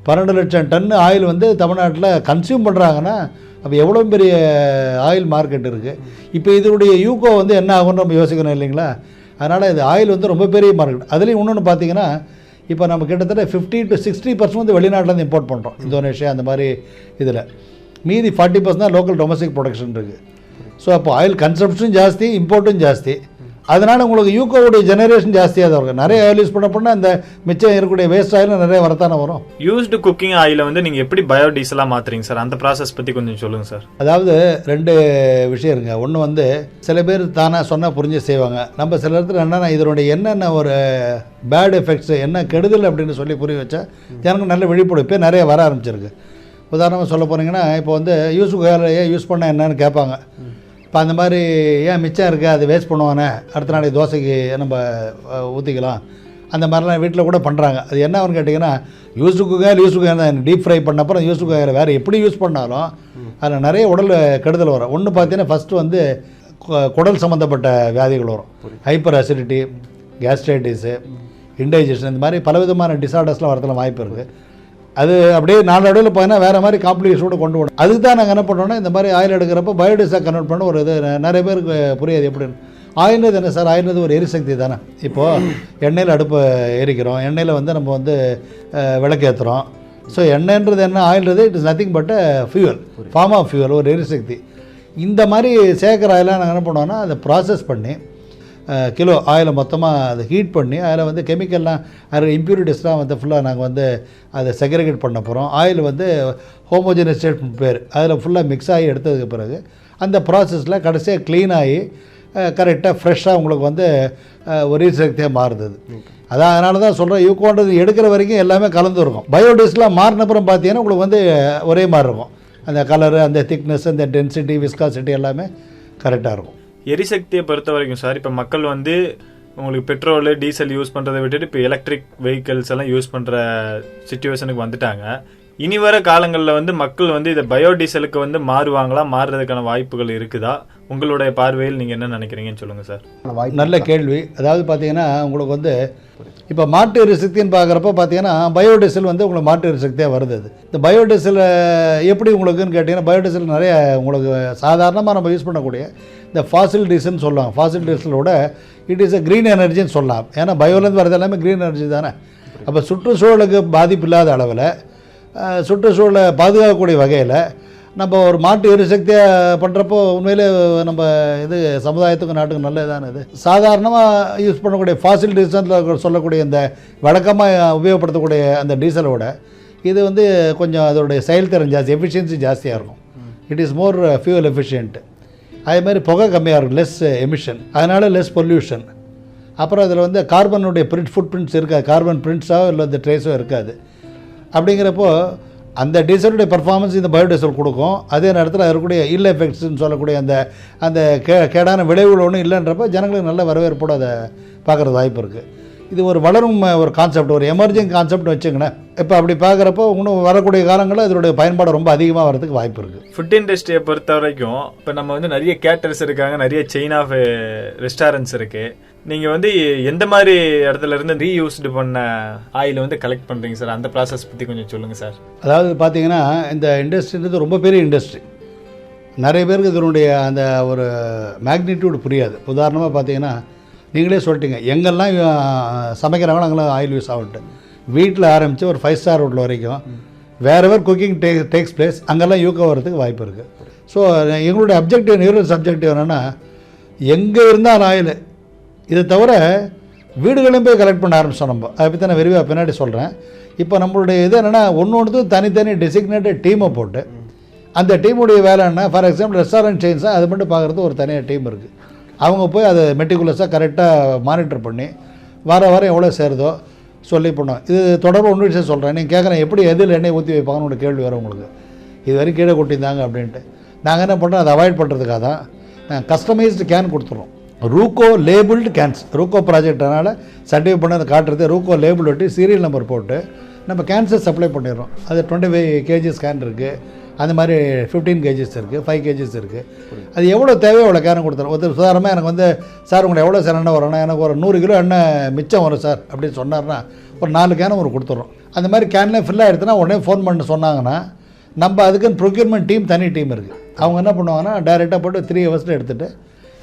12 லட்சம் டன் ஆயில் வந்து தமிழ்நாட்டில் கன்சியூம் பண்ணுறாங்கன்னா அப்போ எவ்வளோ பெரிய ஆயில் மார்க்கெட் இருக்குது. இப்போ இதனுடைய யூகோ வந்து என்ன ஆகும்னு நம்ம யோசிக்கணும் இல்லைங்களா. அதனால் இது ஆயில் வந்து ரொம்ப பெரிய மார்க்கெட். அதுலேயும் இன்னொன்று பார்த்தீங்கன்னா, இப்போ நம்ம கிட்டத்தட்ட 50-60% வந்து வெளிநாட்டிலேருந்து இம்போர்ட் பண்ணுறோம். இந்தோனேஷியா அந்த மாதிரி இதில் மீதி 40% தான் லோக்கல் டொமஸ்டிக் ப்ரொடக்ஷன் இருக்குது. ஸோ அப்போ ஆயில் கன்சம்ப்ஷன் ஜாஸ்தி, இம்போர்ட்டும் ஜாஸ்தி. அதனால் உங்களுக்கு யூகோவுடைய ஜெனரேஷன் ஜாஸ்தியாக தான் இருக்கும். நிறைய ஆயில் யூஸ் பண்ண அந்த மிச்சம் இருக்கக்கூடிய வேஸ்ட் ஆயிலும் நிறைய வரத்தானே வரும். யூஸ்டு குக்கிங் ஆயிலை வந்து நீங்கள் எப்படி பயோடீசலாக மாற்றுறீங்க சார்? அந்த ப்ராசஸ் பற்றி கொஞ்சம் சொல்லுங்கள் சார். அதாவது 2 விஷயம் இருக்குங்க. ஒன்று வந்து சில பேர் தானாக சொன்னால் புரிஞ்சு செய்வாங்க. நம்ம சில இடத்துல என்னென்னா இதனுடைய என்னென்ன ஒரு பேட் எஃபெக்ட்ஸ் என்ன கெடுதல் அப்படின்னு சொல்லி புரிய வச்சா எனக்கு நல்ல விழிப்புணர்வு நிறைய வர ஆரம்பிச்சிருக்கு. உதாரணமாக சொல்ல போனீங்கன்னா, இப்போ வந்து யூஸ் பண்ண என்னன்னு கேட்பாங்க. இப்போ அந்த மாதிரி ஏன் மிச்சம் இருக்குது அது வேஸ்ட் பண்ணுவானே, அடுத்த நாளைக்கு தோசைக்கு நம்ம ஊற்றிக்கலாம், அந்த மாதிரிலாம் வீட்டில் கூட பண்ணுறாங்க. அது என்ன ஆகுன்னு கேட்டிங்கன்னா, யூஸ் குக்காயில் தான் டீப் ஃப்ரை பண்ணப்பறம் யூஸ் குக்காயில் வேறு எப்படி யூஸ் பண்ணாலும் அதில் நிறைய உடல் கெடுதல் வரும். ஒன்று பார்த்தீங்கன்னா ஃபஸ்ட்டு வந்து குடல் சம்மந்தப்பட்ட வியாதிகள் வரும். ஹைப்பர் அசிடிட்டி, கேஸ்ட்ரைட்டிஸு, இன்டைஜஷன், இந்த மாதிரி பலவிதமான டிசார்டர்ஸ்லாம் வரதுல வாய்ப்பு இருக்குது. அது அப்படியே நாளடைவில் பார்த்தீங்கன்னா வேறு மாதிரி காம்ப்ளிகேஷனோடு கொண்டு வரும். அதுக்கு தான் நாங்கள் என்ன பண்ணோன்னா, இந்த மாதிரி ஆயில் எடுக்கிறப்ப பயோடீசலாக கன்வெர்ட் பண்ண ஒரு இது நிறைய பேருக்கு புரியாது எப்படின்னு. ஆயில்னது என்ன சார்? ஆயில்னது ஒரு எரிசக்தி தானே. இப்போது எண்ணெயில் அடுப்பை எரிக்கிறோம், எண்ணெயில் வந்து நம்ம வந்து விளக்கேற்றுறோம். ஸோ எண்ணெய்ன்றது என்ன, ஆயில்ன்றது it is nothing but fuel, form of fuel, ஒரு எரிசக்தி. இந்த மாதிரி சேர்க்குற ஆயிலாம் நாங்கள் என்ன பண்ணுவோன்னா அதை ப்ராசஸ் பண்ணி கிலோ ஆயிலை மொத்தமாக அதை ஹீட் பண்ணி அதில் வந்து கெமிக்கல்லாம் அதில் இம்ப்யூரிட்டிஸ்லாம் வந்து ஃபுல்லாக நாங்கள் வந்து அதை செக்ரிகேட் பண்ண போகிறோம். ஆயில் வந்து ஹோமோஜினஸ் ஸ்டேட் பேர் அதில் ஃபுல்லாக மிக்ஸ் ஆகி எடுத்ததுக்கு பிறகு அந்த ப்ராசஸில் கடைசியாக க்ளீன் ஆகி கரெக்டாக ஃப்ரெஷ்ஷாக உங்களுக்கு வந்து ஒரு சக்தியாக மாறுது. அதான் அதனால தான் சொல்கிறேன், யூகோன்றது எடுக்கிற வரைக்கும் எல்லாமே கலந்து இருக்கும். பயோடீசலாக மாறினப்புறம் பார்த்தீங்கன்னா உங்களுக்கு வந்து ஒரே மாதிரி இருக்கும். அந்த கலரு, அந்த திக்னஸ், அந்த டென்சிட்டி, விஸ்காசிட்டி எல்லாமே கரெக்டாக இருக்கும். எரிசக்தியை பொறுத்த வரைக்கும் சார், இப்போ மக்கள் வந்து உங்களுக்கு பெட்ரோலு டீசல் யூஸ் பண்ணுறதை விட்டுட்டு இப்போ எலக்ட்ரிக் வெஹிக்கிள்ஸ் எல்லாம் யூஸ் பண்ணுற சிச்சுவேஷனுக்கு வந்துட்டாங்க. இனி வர காலங்களில் வந்து மக்கள் வந்து இதை பயோடீசலுக்கு வந்து மாறுவாங்களா, மாறுறதுக்கான வாய்ப்புகள் இருக்குதா? உங்களுடைய பார்வையில் நீங்கள் என்ன நினைக்கிறீங்கன்னு சொல்லுங்கள் சார். நல்ல கேள்வி. அதாவது பார்த்தீங்கன்னா உங்களுக்கு வந்து இப்போ மாட்டு எரிசக்தின்னு பார்க்குறப்ப பார்த்தீங்கன்னா பயோடீசல் வந்து உங்களுக்கு மாட்டு எரிசக்தியாக வருது. இந்த பயோடீசல் எப்படி உங்களுக்குன்னு கேட்டிங்கன்னா, பயோடீசல் நிறைய உங்களுக்கு சாதாரணமாக நம்ம யூஸ் பண்ணக்கூடிய இந்த ஃபாசில் டீசல்னு சொல்லலாம். ஃபாசில் டீசலோட இட் இஸ் அ க்ரீன் எனர்ஜின்னு சொல்லலாம். ஏன்னா பயோலேருந்து வரது எல்லாமே க்ரீன் எனர்ஜி தானே. அப்போ சுற்றுச்சூழலுக்கு பாதிப்பு இல்லாத அளவில், சுற்றுச்சூழலை பாதுகாக்கக்கூடிய வகையில் நம்ம ஒரு மாட்டு எரிசக்தியாக பண்ணுறப்போ உண்மையிலே நம்ம இது சமுதாயத்துக்கும் நாட்டுக்கும் நல்லது தானே. இது சாதாரணமாக யூஸ் பண்ணக்கூடிய ஃபாசில் டீசலில் சொல்லக்கூடிய இந்த வழக்கமாக உபயோகப்படுத்தக்கூடிய அந்த டீசலோட இது வந்து கொஞ்சம் அதோடைய செயல்திறன் ஜாஸ்தி, எஃபிஷியன்சி ஜாஸ்தியாக இருக்கும். It is more fuel efficient. அதேமாதிரி புகை கம்மியாக இருக்கும், லெஸ் எமிஷன், அதனால் லெஸ் பொல்யூஷன். அப்புறம் அதில் வந்து கார்பனுடைய ஃபுட் பிரிண்ட்ஸ் இருக்காது, கார்பன் பிரிண்ட்ஸாக இல்லை இந்த ட்ரேஸோ இருக்காது. அப்படிங்கிறப்போ அந்த டீசலுடைய பர்ஃபார்மன்ஸ் இந்த பயோடீசல் கொடுக்கும். அதே நேரத்தில் இருக்கக்கூடிய இல் எஃபெக்ட்ஸ்ன்னு சொல்லக்கூடிய அந்த கேடான விளைவுகள் ஒன்றும் இல்லைன்றப்போ ஜனங்களுக்கு நல்ல வரவேற்போடு அதை பார்க்குறது வாய்ப்பு இருக்குது. இது ஒரு வளரும் ஒரு கான்செப்ட், ஒரு எமர்ஜிங் கான்செப்ட் வச்சுக்கணும். இப்போ அப்படி பார்க்குறப்போ இன்னும் வரக்கூடிய காலங்களில் இதனுடைய பயன்பாடு ரொம்ப அதிகமாக வரதுக்கு வாய்ப்பு இருக்குது. ஃபுட் இண்டஸ்ட்ரியை பொறுத்த வரைக்கும் இப்போ நம்ம வந்து நிறைய கேட்டர்ஸ் இருக்காங்க, நிறைய செயின் ஆஃப் ரெஸ்டாரண்ட்ஸ் இருக்குது. நீங்கள் வந்து எந்த மாதிரி இடத்துல இருந்து ரீயூஸ்டு பண்ண ஆயில் வந்து கலெக்ட் பண்ணுறீங்க சார்? அந்த ப்ராசஸ் பற்றி கொஞ்சம் சொல்லுங்கள் சார். அதாவது பார்த்தீங்கன்னா இந்த இண்டஸ்ட்ரின்றது ரொம்ப பெரிய இண்டஸ்ட்ரி. நிறைய பேருக்கு இதனுடைய அந்த ஒரு மேக்னிடியூடு புரியாது. உதாரணமாக பார்த்தீங்கன்னா நீங்களே சொல்லிட்டீங்க, எங்கெல்லாம் சமைக்கிறாங்களோ அங்கெல்லாம் ஆயில் யூஸ் ஆகிட்டு, வீட்டில் ஆரம்பித்து ஒரு 5 ஸ்டார் ஹோட்டல் வரைக்கும் வேறெவர் குக்கிங் டேக்ஸ் பிளேஸ் அங்கெல்லாம் யூக்கோ வரதுக்கு வாய்ப்பு இருக்குது. ஸோ எங்களுடைய அப்ஜெக்டிவ், நியூரல் சப்ஜெக்டிவ் என்னென்னா, எங்கே இருந்தால் ஆயில், இதை தவிர வீடுகளையும் போய் கலெக்ட் பண்ண ஆரம்பிச்சோம். நம்ம அதை பற்றி நான் விரிவாக பின்னாடி சொல்கிறேன். இப்போ நம்மளுடைய இது என்னென்னா, ஒன்று தனித்தனி டெசிக்னேட்டட் டீமை போட்டு அந்த டீமுடைய வேலை என்ன, ஃபார் எக்ஸாம்பிள் ரெஸ்டாரண்ட் செயின்ஸாக அது மட்டும் பார்க்குறது ஒரு தனியாக டீம் இருக்குது. அவங்க போய் அதை மெட்டிகுலஸாக கரெக்டாக மானிட்டர் பண்ணி வாரம் எவ்வளோ சேருதோ சொல்லி பண்ணோம். இது தொடர்பு ஒன்று விஷயம் சொல்கிறேன். நீங்கள் கேட்குறேன் எப்படி எதில் எண்ணெய் ஊற்றி வைப்பாங்கன்னு ஒரு கேள்வி வரும் உங்களுக்கு. இது வரைக்கும் கீழே கொட்டியிருந்தாங்க அப்படின்ட்டு. நாங்கள் என்ன பண்ணுறோம், அதை அவாய்ட் பண்ணுறதுக்காக தான் நாங்கள் கஸ்டமைஸ்டு கேன் கொடுத்துருவோம். ரூகோ லேபிள்டு கேன்ஸ், ரூகோ ப்ராஜெக்டனால் சர்டிஃபை பண்ணி அதை காட்டுறது, ரூகோ லேபிள் ஒட்டி சீரியல் நம்பர் போட்டு நம்ம கேன்ஸை சப்ளை பண்ணிடுறோம். அது 25 kgs கேன் இருக்குது, அந்த மாதிரி 15 kgs இருக்குது, 5 kgs இருக்குது. அது எவ்வளோ தேவையோ அவ்வளோ கேன் கொடுத்துரும். ஒருத்தர் சுதாரமாக எனக்கு வந்து சார் உங்களுக்கு எவ்வளோ சார் எண்ணெய் வரணும், எனக்கு ஒரு 100 கிலோ எண்ணெய் மிச்சம் வரும் சார் அப்படின்னு சொன்னார்னா ஒரு 4 கேனும் ஒரு கொடுத்துட்றோம். அந்த மாதிரி கேன்லேயே ஃபில் ஆகிடுதுன்னா உடனே ஃபோன் பண்ணி சொன்னாங்கன்னா நம்ம அதுக்குன்னு ப்ரொக்யூர்மெண்ட் டீம், தனி டீம் இருக்குது. அவங்க என்ன பண்ணுவாங்கன்னா டைரெக்டாக போட்டு 3 ஹவர்ஸில் எடுத்துகிட்டு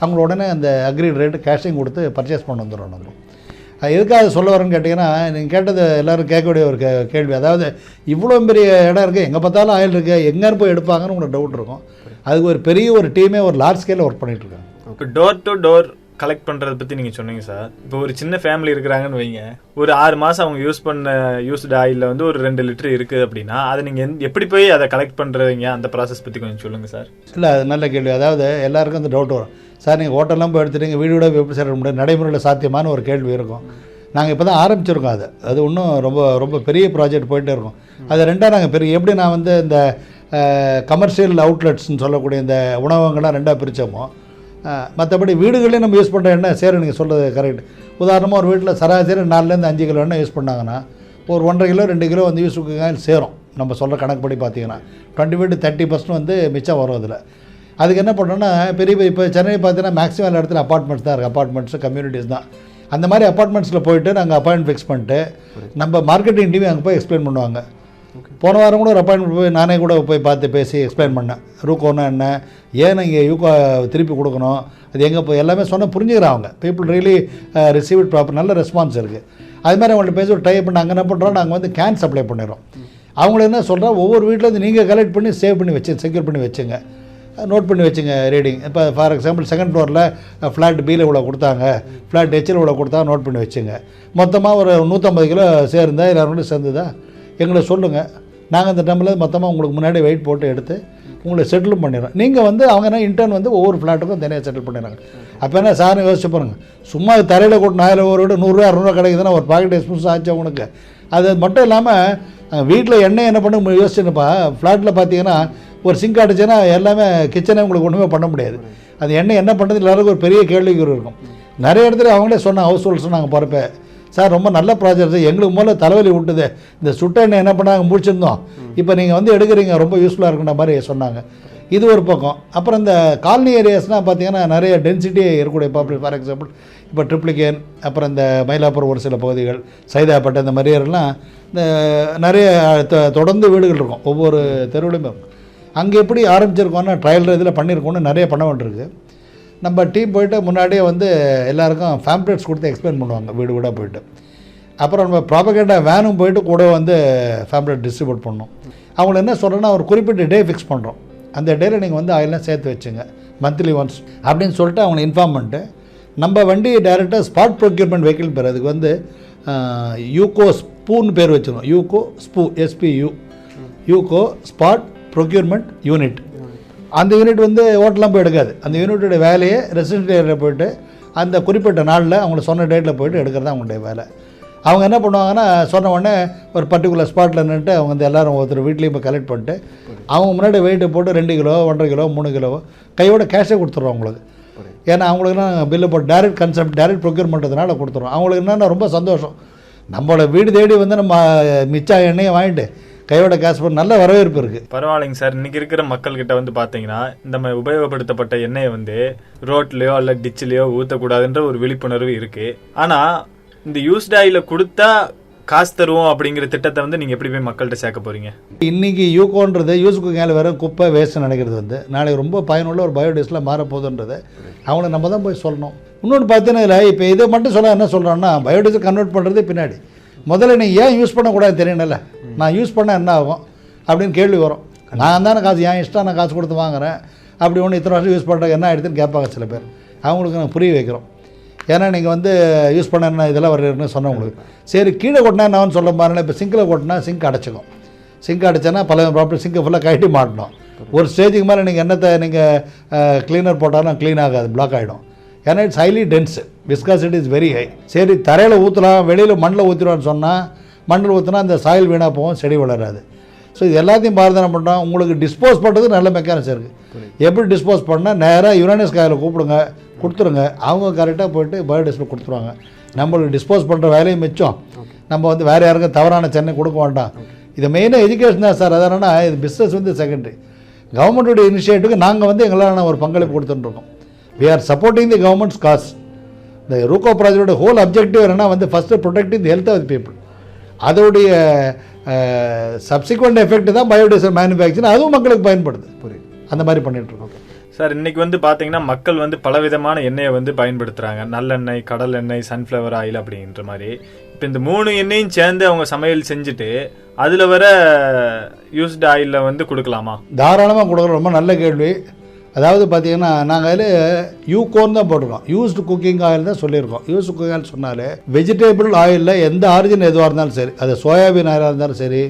அவங்கள உடனே அந்த அக்ரிட் ரேட்டு கேஷிங் கொடுத்து பர்ச்சேஸ் பண்ண வந்துடுறோம். நம்ம எதுக்காக சொல்ல வரேன்னு கேட்டிங்கன்னா, நீங்கள் கேட்டது எல்லோரும் கேட்கக்கூடிய ஒரு கேள்வி. அதாவது இவ்வளோ பெரிய இடம் இருக்குது, எங்கே பார்த்தாலும் ஆயில் இருக்குது, எங்கேன்னு போய் எடுப்பாங்கன்னு உங்களுக்கு டவுட் இருக்கும். அதுக்கு ஒரு பெரிய ஒரு டீமே ஒரு லார்ஜ் ஸ்கேலில் ஒர்க் பண்ணிகிட்ருக்காங்க. இப்போ டோர் டு டோர் கலெக்ட் பண்ணுறதை பற்றி நீங்கள் சொன்னீங்க சார். இப்போ ஒரு சின்ன ஃபேமிலி இருக்கிறாங்கன்னு வைங்க, ஒரு 6 மாதம் அவங்க யூஸ் பண்ண யூஸ்டு ஆயிலில் வந்து ஒரு 2 லிட்டர் இருக்குது அப்படின்னா அதை நீங்கள் எப்படி போய் அதை கலெக்ட் பண்ணுறீங்க, அந்த ப்ராசஸ் பற்றி கொஞ்சம் சொல்லுங்கள் சார். இல்லை, அது நல்ல கேள்வி. அதாவது எல்லாருக்கும் அந்த டவுட் வரும், சார் நீங்கள் ஹோட்டல்லாம் போய் எடுத்துட்டீங்க, வீடு விட எப்படி சேர முடியாது, நடைமுறையில் சாத்தியமான ஒரு கேள்வி இருக்கும். நாங்கள் இப்போ தான் ஆரம்பிச்சிருக்கோம். அது இன்னும் ரொம்ப ரொம்ப பெரிய ப்ராஜெக்ட் போயிட்டே இருக்கும். அது ரெண்டாக நாங்கள் பெரிய எப்படி நான் வந்து இந்த கமர்ஷியல் அவுட்லெட்ஸ்ன்னு சொல்லக்கூடிய இந்த உணவகங்கள்லாம் 2ஆக பிரித்தோமோ, மற்றபடி வீடுகளையும் நம்ம யூஸ் பண்ணுற எண்ணெய் சேர நீங்கள் சொல்கிறது கரெக்ட். உதாரணமாக ஒரு வீட்டில் சராசரி 4லேருந்து 5 கிலோ எண்ணெய் யூஸ் பண்ணாங்கன்னா ஒரு 1.5 கிலோ 2 கிலோ வந்து யூஸ் சேரும். நம்ம சொல்கிற கணக்குப்படி பார்த்தீங்கன்னா 20% வந்து மிச்சம் வரும். அதில் அதுக்கு என்ன பண்ணுறோன்னா, பெரிய இப்போ சென்னை பார்த்தீங்கன்னா மேக்ஸிமம் எல்லா இடத்துல அப்பார்ட்மெண்ட்ஸ் தான் இருக்குது, அப்பார்ட்மெண்ட்ஸ் கம்யூனிட்டிஸ் தான். அந்த மாதிரி அப்பார்ட்மெண்ட்ஸில் போயிட்டு நாங்கள் அப்பாயின்மெண்ட் ஃபிக்ஸ் பண்ணிட்டு நம்ம மார்க்கெட்டிங் டீம் அங்கே போய் எக்ஸ்பிளைன் பண்ணுவாங்க. போன வாரம் கூட ஒரு அப்பாயின்மெண்ட் போய் நானே கூட போய் பார்த்து பேசி எக்ஸ்பிளைன் பண்ணேன். ரூகோன்னா என்ன, ஏன் நீங்கள் யூகோ திருப்பி கொடுக்கணும், அது எங்கே போய் எல்லாமே சொன்னால் புரிஞ்சுக்கிறாங்க. People really receive it proper, நல்ல ரெஸ்பான்ஸ் இருக்குது. அது மாதிரி அவங்கள்ட்ட பேசி ஒரு ட்ரை பண்ணி நாங்கள் என்ன பண்ணுறோம், நாங்கள் வந்து கேன் சப்ளை பண்ணிடுறோம். அவங்கள என்ன சொல்கிறோம், ஒவ்வொரு வீட்டில் வந்து நீங்கள் கலெக்ட் பண்ணி சேவ் பண்ணி வச்சு செக்யூர் பண்ணி வச்சுங்க. நோட் பண்ணி வச்சுங்க ரீடிங். இப்போ ஃபார் எக்ஸாம்பிள் செகண்ட் ஃப்ளோரில் ஃப்ளாட் பியில் இவ்வளோ கொடுத்தாங்க, ஃப்ளாட் ஹெச்சில் இவ்வளோ கொடுத்தாங்க, நோட் பண்ணி வச்சுங்க. மொத்தமாக ஒரு 150 கிலோ சேர்ந்தா இல்லை 200 சேர்ந்துதா எங்களை சொல்லுங்கள். நாங்கள் அந்த டைமில் மொத்தமாக உங்களுக்கு முன்னாடி வெயிட் போட்டு எடுத்து உங்களை செட்டிலும் பண்ணிடுறோம். நீங்கள் வந்து அவங்க என்ன இன்டர்ன் வந்து ஒவ்வொரு ஃப்ளாட்டுக்கும் தனியாக செட்டில் பண்ணிடுறாங்க. அப்போ என்ன சார்னு யோசிச்சு பாருங்கள், சும்மா தரையில் கூட்டு 1000 ஒரு விட 100 200 கிடைக்குதுன்னா ஒரு பாக்கெட் எக்ஸ்பென்ஸ் ஆச்சு அவங்களுக்கு. அது மட்டும் இல்லாமல் வீட்டில் எண்ணெய் என்ன பண்ண யோசிச்சுப்பா, ஃப்ளாட்டில் பார்த்தீங்கன்னா ஒரு சிங்க் அடிச்சுன்னா எல்லாமே கிச்சனே உங்களுக்கு ஒன்றுமே பண்ண முடியாது. அது எண்ணெய் என்ன பண்ணுறது எல்லாருக்கும் ஒரு பெரிய கேள்விக்குறி இருக்கும். நிறைய இடத்துல அவங்களே சொன்னாங்க, ஹவுஸ் ஹோல்ஸ் சொன்னாங்க போகிறப்ப, சார் ரொம்ப நல்ல ப்ராஜெக்ட், எங்களுக்கு முதல்ல தலைவலி விட்டுது, இந்த சுட்ட எண்ணெய் என்ன பண்ணாங்க முடிச்சிருந்தோம், இப்போ நீங்கள் வந்து எடுக்கிறீங்க ரொம்ப யூஸ்ஃபுல்லாக இருக்குன்ற மாதிரி சொன்னாங்க. இது ஒரு பக்கம். அப்புறம் இந்த காலனி ஏரியாஸ்னால் பார்த்தீங்கன்னா நிறைய டென்சிட்டி இருக்கக்கூடிய பாப்புலேஷன். ஃபார் எக்ஸாம்பிள் இப்போ ட்ரிப்ளிகேன், அப்புறம் இந்த மயிலாப்பூர் ஒரு சில பகுதிகள், சைதாப்பேட்டை, இந்த மாதிரி எல்லாம் இந்த நிறைய தொடர்ந்து வீடுகள் இருக்கும், ஒவ்வொரு தெருவிலையும் இருக்கும். அங்கே எப்படி ஆரம்பிச்சிருக்கோன்னா ட்ரையல் இதில் பண்ணியிருக்கோன்னு நிறைய பண்ண வேண்டியிருக்கு. நம்ம டீம் போய்ட்டு முன்னாடியே வந்து எல்லாருக்கும் ஃபேம்ப்ளெட்ஸ் கொடுத்து எக்ஸ்பிளைன் பண்ணுவாங்க வீடு வீடாக போய்ட்டு. அப்புறம் நம்ம ப்ராபகேண்டா வேனும் போய்ட்டு கூட வந்து ஃபேம்ப்ளெட் டிஸ்ட்ரிபியூட் பண்ணோம். அவங்கள என்ன சொல்கிறேன்னா ஒரு குறிப்பிட்ட டே ஃபிக்ஸ் பண்ணுறோம், அந்த டேயில் நீங்கள் வந்து ஆயிலாம் சேர்த்து வச்சுங்க மந்த்லி ஒன்ஸ் அப்படின்னு சொல்லிட்டு அவங்களை இன்ஃபார்ம் பண்ணிட்டு நம்ம வண்டி டைரெக்டாக ஸ்பாட் ப்ரொக்யூர்மெண்ட் வெஹிக்கிள் பேர், அதுக்கு வந்து யூகோ ஸ்பூன்னு பேர் வச்சுருக்கோம். யூகோ ஸ்பூ SPU, UCO spot procurement unit. அந்த யூனிட் வந்து ஓட்டெலாம் போய் எடுக்காது. அந்த யூனிட்டோட வேலையை ரெசிடென்ட் ஏரியாவில் போய்ட்டு அந்த குறிப்பிட்ட நாளில் அவங்களுக்கு சொன்ன டேட்டில் போய்ட்டு எடுக்கிறது தான் அவங்களுடைய வேலை. அவங்க என்ன பண்ணுவாங்கன்னா சொன்ன உடனே ஒரு பர்டிகுலர் ஸ்பாட்டில் நின்றுட்டு அவங்க வந்து எல்லோரும் ஒருத்தர் வீட்லேயும் இப்போ கலெக்ட் பண்ணிட்டு அவங்க முன்னாடி வெயிட்டை போட்டு 2 கிலோ 1.5 கிலோ 3 கிலோ கையோட கேஷே கொடுத்துருவோம் அவங்களுக்கு. ஏன்னா அவங்களுக்குலாம் பில்லு போட்டு டைரக்ட் கன்செப்ட் டைரக்ட் ப்ரொக்யூர் பண்ணுறதுனால கொடுத்துருவோம். அவங்களுக்கு என்னென்னா ரொம்ப சந்தோஷம், நம்மளோட வீடு தேடி வந்து நம்ம மிச்சா எண்ணெயை வாங்கிட்டு கையோட கேஷ் பண்ண நல்ல வரவேற்பு இருக்குது. பரவாயில்லைங்க சார். இன்னைக்கு இருக்கிற மக்கள்கிட்ட வந்து பார்த்தீங்கன்னா இந்த மாதிரி உபயோகப்படுத்தப்பட்ட எண்ணெயை வந்து ரோட்லேயோ இல்லை டிச்சிலையோ ஊற்றக்கூடாதுன்ற ஒரு விழிப்புணர்வு இருக்குது. ஆனால் இந்த யூஸ்ட் ஆயில கொடுத்தா காசு தருவோம் அப்படிங்கிற திட்டத்தை வந்து நீங்கள் எப்படி போய் மக்கள்கிட்ட சேர்க்க போகிறீங்க? இன்றைக்கி யூகோன்றது யூஸ் குக்கிங்கால் வேறு குப்பை வேஸ்ட்டு நினைக்கிறது வந்து நாளைக்கு ரொம்ப பயனுள்ள ஒரு பயோடீசலாக மாறப்போகுதுன்றது அவங்கள நம்ம தான் போய் சொல்லணும். இன்னொன்று பார்த்தீங்கன்னா இப்போ இதை மட்டும் சொல்ல என்ன சொல்கிறோன்னா பயோடீசல் கன்வெர்ட் பண்ணுறது பின்னாடி முதல்ல நீ ஏன் யூஸ் பண்ணக்கூடாது தெரியணும்ல, நான் யூஸ் பண்ணால் என்ன ஆகும் அப்படின்னு கேள்வி வரும். நான் தானே காசு ஏன் இஷ்டம் நான் காசு கொடுத்து வாங்குறேன், அப்படி ஒன்று இத்தனை வருஷம் யூஸ் பண்ணுறதுக்கு என்ன ஆகிடுதுன்னு கேட்பாங்க சில பேர். அவங்களுக்கு நான் புரிய வைக்கிறோம். ஏன்னா நீங்கள் வந்து யூஸ் பண்ண என்ன இதெல்லாம் வருதுன்னு சொன்னவங்களுக்கு சரி கீழே கொட்டினா என்னன்னு சொல்ல பாருங்களேன். இப்போ சிங்கில் கொட்டினா சிங்க் அடைச்சிக்கும். சிங்க் அடைச்சேன்னா பல ப்ராப்ளம் சிங்கை ஃபுல்லாக கட்டி மாட்டணும். ஒரு ஸ்டேஜுக்கு மேலே நீங்கள் என்னத்தை நீங்கள் க்ளீனர் போட்டாலும் க்ளீன் ஆகாது, பிளாக் ஆகிடும். ஏன்னா it's highly dense, viscosity is very high. சரி தரையில் ஊற்றலாம், வெளியில் மண்ணில் ஊற்றிடுவான்னு சொன்னால் மண்ணில் ஊற்றினா அந்த சாயில் வீணாக போகும், செடி வளராது. ஸோ இது எல்லாத்தையும் பார்த்து பண்ணுறோம். உங்களுக்கு டிஸ்போஸ் பண்ணுறது நல்ல மெக்கானிக்ஸ் இருக்குது. எப்படி டிஸ்போஸ் பண்ணால் நேராக யுரேனியஸ் காயில் கூப்பிடுங்க, கொடுத்துருங்க. அவங்க கரெக்டாக போய்ட்டு பயோடீசல் கொடுத்துருவாங்க. நம்மளுக்கு டிஸ்போஸ் பண்ணுற வேலையும் மிச்சம். நம்ம வந்து வேறு யாருக்கும் தவறான சென்னை கொடுக்க வேண்டாம். இது மெயினாக எஜுகேஷன் தான் சார். அதனால இது பிஸ்னஸ் வந்து செகண்டரி. கவர்மெண்ட்டுடைய இனிஷியேட்டிவ்க்கு நாங்கள் வந்து எங்களால் ஒரு பங்களிப்பு கொடுத்துட்டுருக்கோம். We are supporting the government's cause. இந்த ரூகோ ப்ராஜெக்டோட ஹோல் அப்ஜெக்டிவ் என்னென்னா வந்து first protecting the health of the people. அதோடைய சப்சிக்வெண்ட் எஃபெக்ட் தான் பயோடீசல் மேனுஃபேக்சரிங், அதுவும் மக்களுக்கு பயன்படுது. புரியுது, அந்த மாதிரி பண்ணிகிட்ருக்கோம் சார். இன்னைக்கு வந்து பார்த்தீங்கன்னா மக்கள் வந்து பலவிதமான எண்ணெயை வந்து பயன்படுத்துகிறாங்க. நல்லெண்ணெய், கடல் எண்ணெய், சன்ஃப்ளவர் ஆயில் அப்படின்ற மாதிரி. இப்போ இந்த 3 எண்ணெயும் சேர்ந்து அவங்க சமையல் செஞ்சுட்டு அதில் வர யூஸ்டு ஆயிலில் வந்து கொடுக்கலாமா? தாராளமாக கொடுக்குறோம். ரொம்ப நல்ல கேள்வி. அதாவது பார்த்தீங்கன்னா நாங்கள் அதில் யூகோன்னு தான் போட்டிருக்கோம், யூஸ்டு குக்கிங் ஆயில் தான் சொல்லியிருக்கோம். யூஸ்டு குக்கிங் ஆயில் சொன்னாலே வெஜிடபிள் ஆயிலில் எந்த ஆரிஜின் எதுவாக இருந்தாலும் சரி, அது சோயாபீன் ஆயிலாக இருந்தாலும் சரி,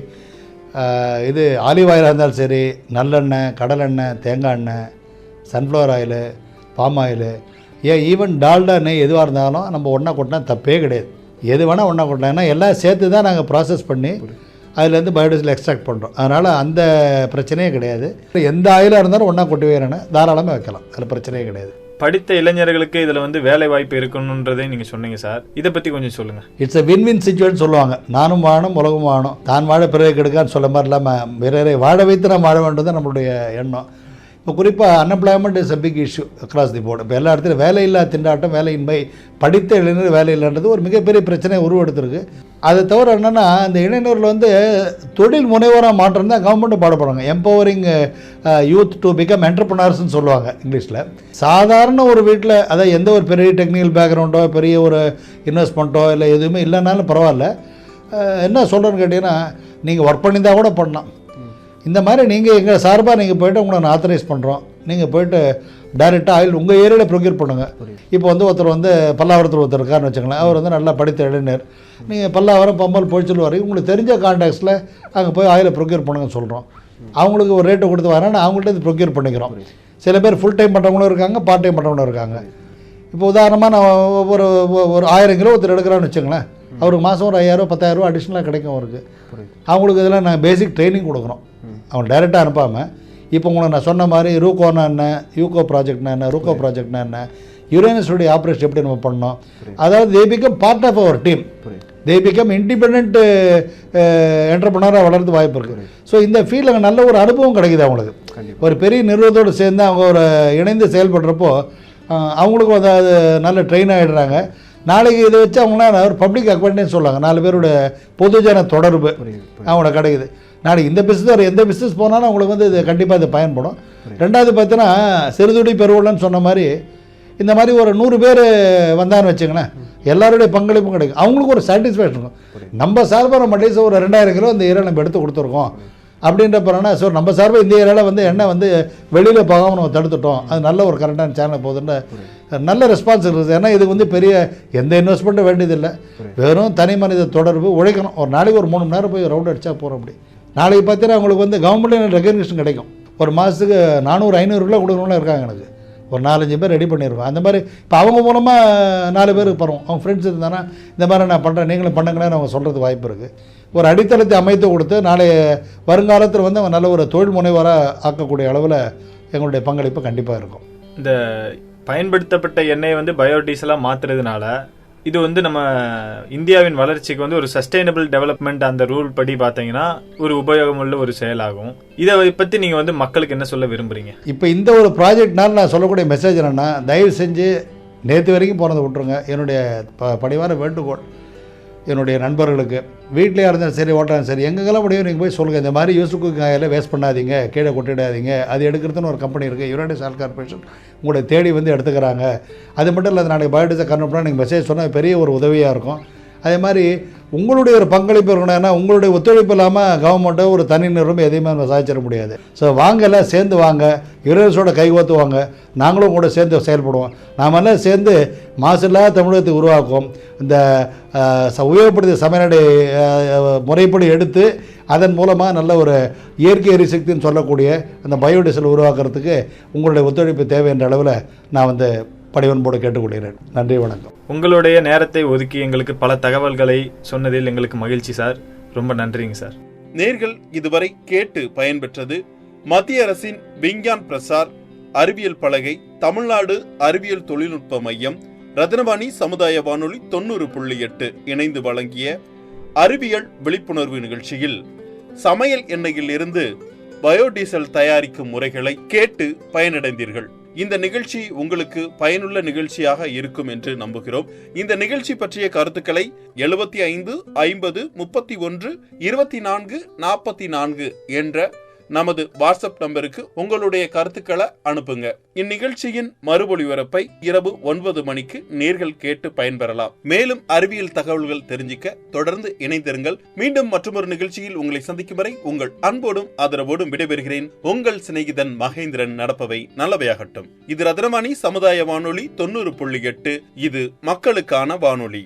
இது ஆலிவ் ஆயிலாக இருந்தாலும் சரி, நல்லெண்ணெய், கடலெண்ணெய், தேங்காய் எண்ணெய், சன்ஃப்ளவர் ஆயிலு, பாம் ஆயிலு, ஏன் ஈவன் டால்டா நெய் எதுவாக இருந்தாலும் நம்ம ஒன்றா கொட்டினா தப்பே கிடையாது. எது வேணால் ஒன்றா கொட்டலாம். ஏன்னா எல்லாம் சேர்த்து தான் நாங்கள் ப்ராசஸ் பண்ணி அதுலேருந்து பயோடீசல் எக்ஸ்ட்ராக்ட் பண்ணுறோம். அதனால் அந்த பிரச்சனையே கிடையாது. எந்த ஆயிலாக இருந்தாலும் ஒன்றா கொட்டி வேறேன்னு தாராளமாக வைக்கலாம், அதில் பிரச்சனையே கிடையாது. படித்த இளைஞர்களுக்கு இதில் வந்து வேலை வாய்ப்பு இருக்கணுன்றதே நீங்கள் சொன்னீங்க சார். இதை பற்றி கொஞ்சம் சொல்லுங்கள். இட்ஸ் அ வின்-வின் சிச்சுவேஷன் சொல்லுவாங்க. நானும் வாழணும், உலகம் வாழணும், தான் வாழ பிறகு கெடுக்கான்னு சொல்ல மாதிரி இல்லாமல் பிறரை வாழ வைத்து நாம் வாழ வேண்டும் தான் நம்மளுடைய எண்ணம். இப்போ குறிப்பாக unemployment is a big issue across the board. இப்போ எல்லா இடத்துலையும் வேலையில்லா திண்டாட்டம், வேலையின்மை, படித்த இளைஞர் வேலை இல்லைன்றது ஒரு மிகப்பெரிய பிரச்சனையை உருவெடுத்திருக்கு. அதை தவிர என்னென்னா அந்த இளைஞர்கள் வந்து தொழில் முனைவராக மாற்றம் தான் கவர்மெண்ட்டும் பாடுபடுறாங்க. எம்பவரிங் யூத் டு பிகம் என்டர்பிரனர்ஸ்ன்னு சொல்லுவாங்க இங்கிலீஷில். சாதாரண ஒரு வீட்டில் அதாவது எந்த ஒரு பெரிய டெக்னிக்கல் பேக்ரவுண்டோ பெரிய ஒரு இன்வெஸ்ட்மெண்ட்டோ இல்லை எதுவுமே இல்லைனாலும் பரவாயில்ல. என்ன சொல்கிறேன்னு கேட்டிங்கன்னா நீங்கள் ஒர்க் பண்ணியிருந்தால் கூட பண்ணலாம். இந்த மாதிரி நீங்கள் எங்கள் சார்பாக நீங்கள் போய்ட்டு உங்களை நான் ஆத்தரைஸ் பண்ணுறோம், நீங்கள் போயிட்டு டைரெக்டாக ஆயில் உங்கள் ஏரியாவில் ப்ரொக்யூர் பண்ணுங்கள். இப்போ வந்து ஒருத்தர் வந்து பல்லாவரத்தில் ஒருத்தர் இருக்காருன்னு வச்சுக்கலாம், அவர் வந்து நல்லா படித்த இளைஞர், நீங்கள் பல்லாவரம் பம்பல் பொழிச்சல் வரைக்கும் உங்களுக்கு தெரிஞ்ச கான்டாக்ட்ஸில் அங்கே போய் ஆயிலை ப்ரொக்யூர் பண்ணுங்கன்னு சொல்கிறோம். அவங்களுக்கு ஒரு ரேட்டை கொடுத்து வரேன், அவங்கள்ட்ட இது ப்ரொக்யூர் பண்ணிக்கிறோம். சில பேர் ஃபுல் டைம் பண்ணுறவங்களும் இருக்காங்க, பார்ட் டைம் பண்ணுறவங்களும் இருக்காங்க. இப்போ உதாரணமாக நான் ஒரு 1000 கிலோ ஒருத்தர் எடுக்கிறான்னு வச்சுங்களேன், அவருக்கு மாதம் ஒரு 5000 10,000 அடிஷ்னலாக கிடைக்கும் அவருக்கு. அவங்களுக்கு இதெல்லாம் நான் பேசிக் ட்ரைனிங் கொடுக்குறோம், அவங்க டைரெக்டாக அனுப்பாமல். இப்போ உங்களுக்கு நான் சொன்ன மாதிரி ரூகோனா என்ன, யூகோ ப்ராஜெக்ட்னா என்ன, ரூகோ ப்ராஜெக்ட்னா என்ன, யுரேனஸுடைய ஆப்ரேஷன் எப்படி நம்ம பண்ணோம், அதாவது they become part of our team, they become independent என்டர்பிரனராக வளர்ந்து வாய்ப்பு இருக்குது. ஸோ இந்த ஃபீல்டில் நல்ல ஒரு அனுபவம் கிடைக்குது அவங்களுக்கு. ஒரு பெரிய நிறுவனத்தோடு சேர்ந்து அவங்க ஒரு இணைந்து செயல்படுறப்போ அவங்களுக்கும் அதாவது நல்ல ட்ரெயின் ஆகிடுறாங்க. நாளைக்கு இதை வச்சு அவங்களாம் ஒரு பப்ளிக் அக்வைண்டன்ஸ் சொல்லுவாங்க, 4 பேரோட பொதுஜன தொடர்பு அவங்களோட கிடைக்குது. நாளைக்கு இந்த பிஸ்னஸ் எந்த பிஸ்னஸ் போனாலும் அவங்களுக்கு வந்து இது கண்டிப்பாக இது பயன்படும். ரெண்டாவது பார்த்தீங்கன்னா சிறுதுடி பெருவள்ளன்னு சொன்ன மாதிரி இந்த மாதிரி ஒரு 100 பேர் வந்தான்னு வச்சுங்களேன், எல்லாருடைய பங்களிப்பும் கிடைக்கும். அவங்களுக்கு ஒரு சாட்டிஸ்ஃபேக்ஷன் இருக்கும். நம்ம சார்பாக நம்ம டேஸ் ஒரு 2000 கிலோ இந்த ஏரியா நம்ம எடுத்து கொடுத்துருக்கோம் அப்படின்ற பிறனா, ஸோ நம்ம சார்பாக இந்த ஏரியாவில் வந்து எண்ணெய் வந்து வெளியில் போகாமல் நம்ம தடுத்துட்டோம், அது நல்ல ஒரு கரெக்டான சேனல் போகுதுன்ற நல்ல ரெஸ்பான்ஸ் இருக்குது. ஏன்னா இது வந்து பெரிய எந்த இன்வெஸ்ட்மெண்ட்டும் வேண்டியதில்லை, வெறும் தனி மனித தொடர்பு உழைக்கணும். ஒரு நாளைக்கு ஒரு 3 மணி நேரம் போய் ரவுண்ட் அடித்தா போகிறோம். அப்படி நாளைக்கு பார்த்தீங்கன்னா அவங்களுக்கு வந்து கவர்மெண்ட்டில் ரெகக்னிஷன் கிடைக்கும். ஒரு மாதத்துக்கு 400-500 கிலோ கொடுக்கணும்னு இருக்காங்க. எனக்கு ஒரு 4-5 பேர் ரெடி பண்ணியிருக்கோம். அந்த மாதிரி இப்போ அவங்க மூலமாக 4 பேருக்கு பரவும். அவங்க ஃப்ரெண்ட்ஸ் இருந்தானா இந்த மாதிரி நான் பண்ணுறேன், நீங்களும் பண்ணுங்களேன்னு அவங்க சொல்கிறது வாய்ப்பு இருக்குது. ஒரு அடித்தளத்தை அமைத்து கொடுத்து நாளைய வருங்காலத்தில் வந்து அவங்க நல்ல ஒரு தொழில் முனைவராக ஆக்கக்கூடிய அளவில் எங்களுடைய பங்களிப்பு கண்டிப்பாக இருக்கும். இந்த பயன்படுத்தப்பட்ட எண்ணெயை வந்து பயோடீசலாக மாற்றுறதுனால இது வந்து நம்ம இந்தியாவின் வளர்ச்சிக்கு வந்து ஒரு சஸ்டைனபிள் டெவலப்மெண்ட் அந்த ரூல் படி பார்த்தீங்கன்னா ஒரு உபயோகமுள்ள ஒரு செயலாகும். இதை பற்றி நீங்கள் வந்து மக்களுக்கு என்ன சொல்ல விரும்புகிறீங்க? இப்போ இந்த ஒரு ப்ராஜெக்ட்னால நான் சொல்லக்கூடிய மெசேஜ் என்னென்னா, தயவு செஞ்சு நேற்று வரைக்கும் போனதை விட்டுருங்க. என்னுடைய பணிவான வேண்டுகோள் என்னுடைய நண்பர்களுக்கு, வீட்டிலே இருந்தாலும் சரி ஓட்டாலும் சரி எங்கெங்கெல்லாம் முடியும் நீங்கள் போய் சொல்லுங்கள், இந்த மாதிரி யூஸ் குக்கிங் ஆயிலை வேஸ்ட் பண்ணாதீங்க, கீழே கொட்டிடாதீங்க. அது எடுக்கிறதுன்னு ஒரு கம்பெனி இருக்குது, யுனைடெட் ஆயில் கார்பரேஷன், உங்களை தேடி வந்து எடுத்துக்கிறாங்க. அது மட்டும் இல்லை, நாளைக்கு பயோடீசல் கன்வெர்ட் பண்ணால் நீங்கள் மெசேஜ் சொன்னால் பெரிய ஒரு உதவியாக இருக்கும். அதே மாதிரி உங்களுடைய ஒரு பங்களிப்பு இருக்கணும். ஏன்னா உங்களுடைய ஒத்துழைப்பு இல்லாமல் கவர்மெண்ட்டோ ஒரு தனி நிறுவனம் எதையுமே நம்ம சாதிச்சிட முடியாது. ஸோ வாங்கலாம், சேர்ந்து வாங்க, யுரேனஸோட கைகோத்துவாங்க, நாங்களும் கூட சேர்ந்து செயல்படுவோம். நாமெல்லாம் சேர்ந்து மாசில்லாத தமிழகத்தை உருவாக்குவோம். இந்த உபயோகப்படுத்திய சமையலடை முறைப்படி எடுத்து அதன் மூலமாக நல்ல ஒரு இயற்கை எரிசக்தின்னு சொல்லக்கூடிய அந்த பயோடீசல் உருவாக்குறதுக்கு உங்களுடைய ஒத்துழைப்பு தேவை என்ற அளவில் நான் வந்து பணிவன்போடு கேட்டுக்கொள்கிறேன். நன்றி, வணக்கம். உங்களுடைய நேரத்தை ஒதுக்கி எங்களுக்கு பல தகவல்களை சொன்னதில் எங்களுக்கு மகிழ்ச்சி சார். ரொம்ப நன்றிங்க சார். நேர்கள் இதுவரை கேட்டு பயன்பெற்றது மத்திய அரசின் விஞ்ஞான் பிரசார் அறிவியல் பலகை தமிழ்நாடு அறிவியல் தொழில்நுட்ப மையம் ரத்னவாணி சமுதாய வானொலி 90.8 இணைந்து வழங்கிய அறிவியல் விழிப்புணர்வு நிகழ்ச்சியில் சமையல் எண்ணெயில் இருந்து பயோடீசல் தயாரிக்கும் முறைகளை கேட்டு பயனடைந்தீர்கள். இந்த நிகழ்ச்சி உங்களுக்கு பயனுள்ள நிகழ்ச்சியாக இருக்கும் என்று நம்புகிறோம். இந்த நிகழ்ச்சி பற்றிய கருத்துக்களை 75 50 31 24 44 என்ற நமது வாட்ஸ்அப் நம்பருக்கு உங்களுடைய கருத்துக்களை அனுப்புங்க. இந்நிகழ்ச்சியின் மறுபொலிபரப்பை இரவு 9 மணிக்கு நேர்கள் கேட்டு பயன்பெறலாம். மேலும் அறிவியல் தகவல்கள் தெரிஞ்சிக்க தொடர்ந்து இணைந்திருங்கள். மீண்டும் மற்றொரு நிகழ்ச்சியில் உங்களை சந்திக்கும் வரை உங்கள் அன்போடும் ஆதரவோடும் விடைபெறுகிறேன். உங்கள் சிநேகிதன் மகேந்திரன். நடப்பவை நல்லவையாகட்டும். இது ரத்னவாணி சமுதாய வானொலி 90.8. இது மக்களுக்கான வானொலி.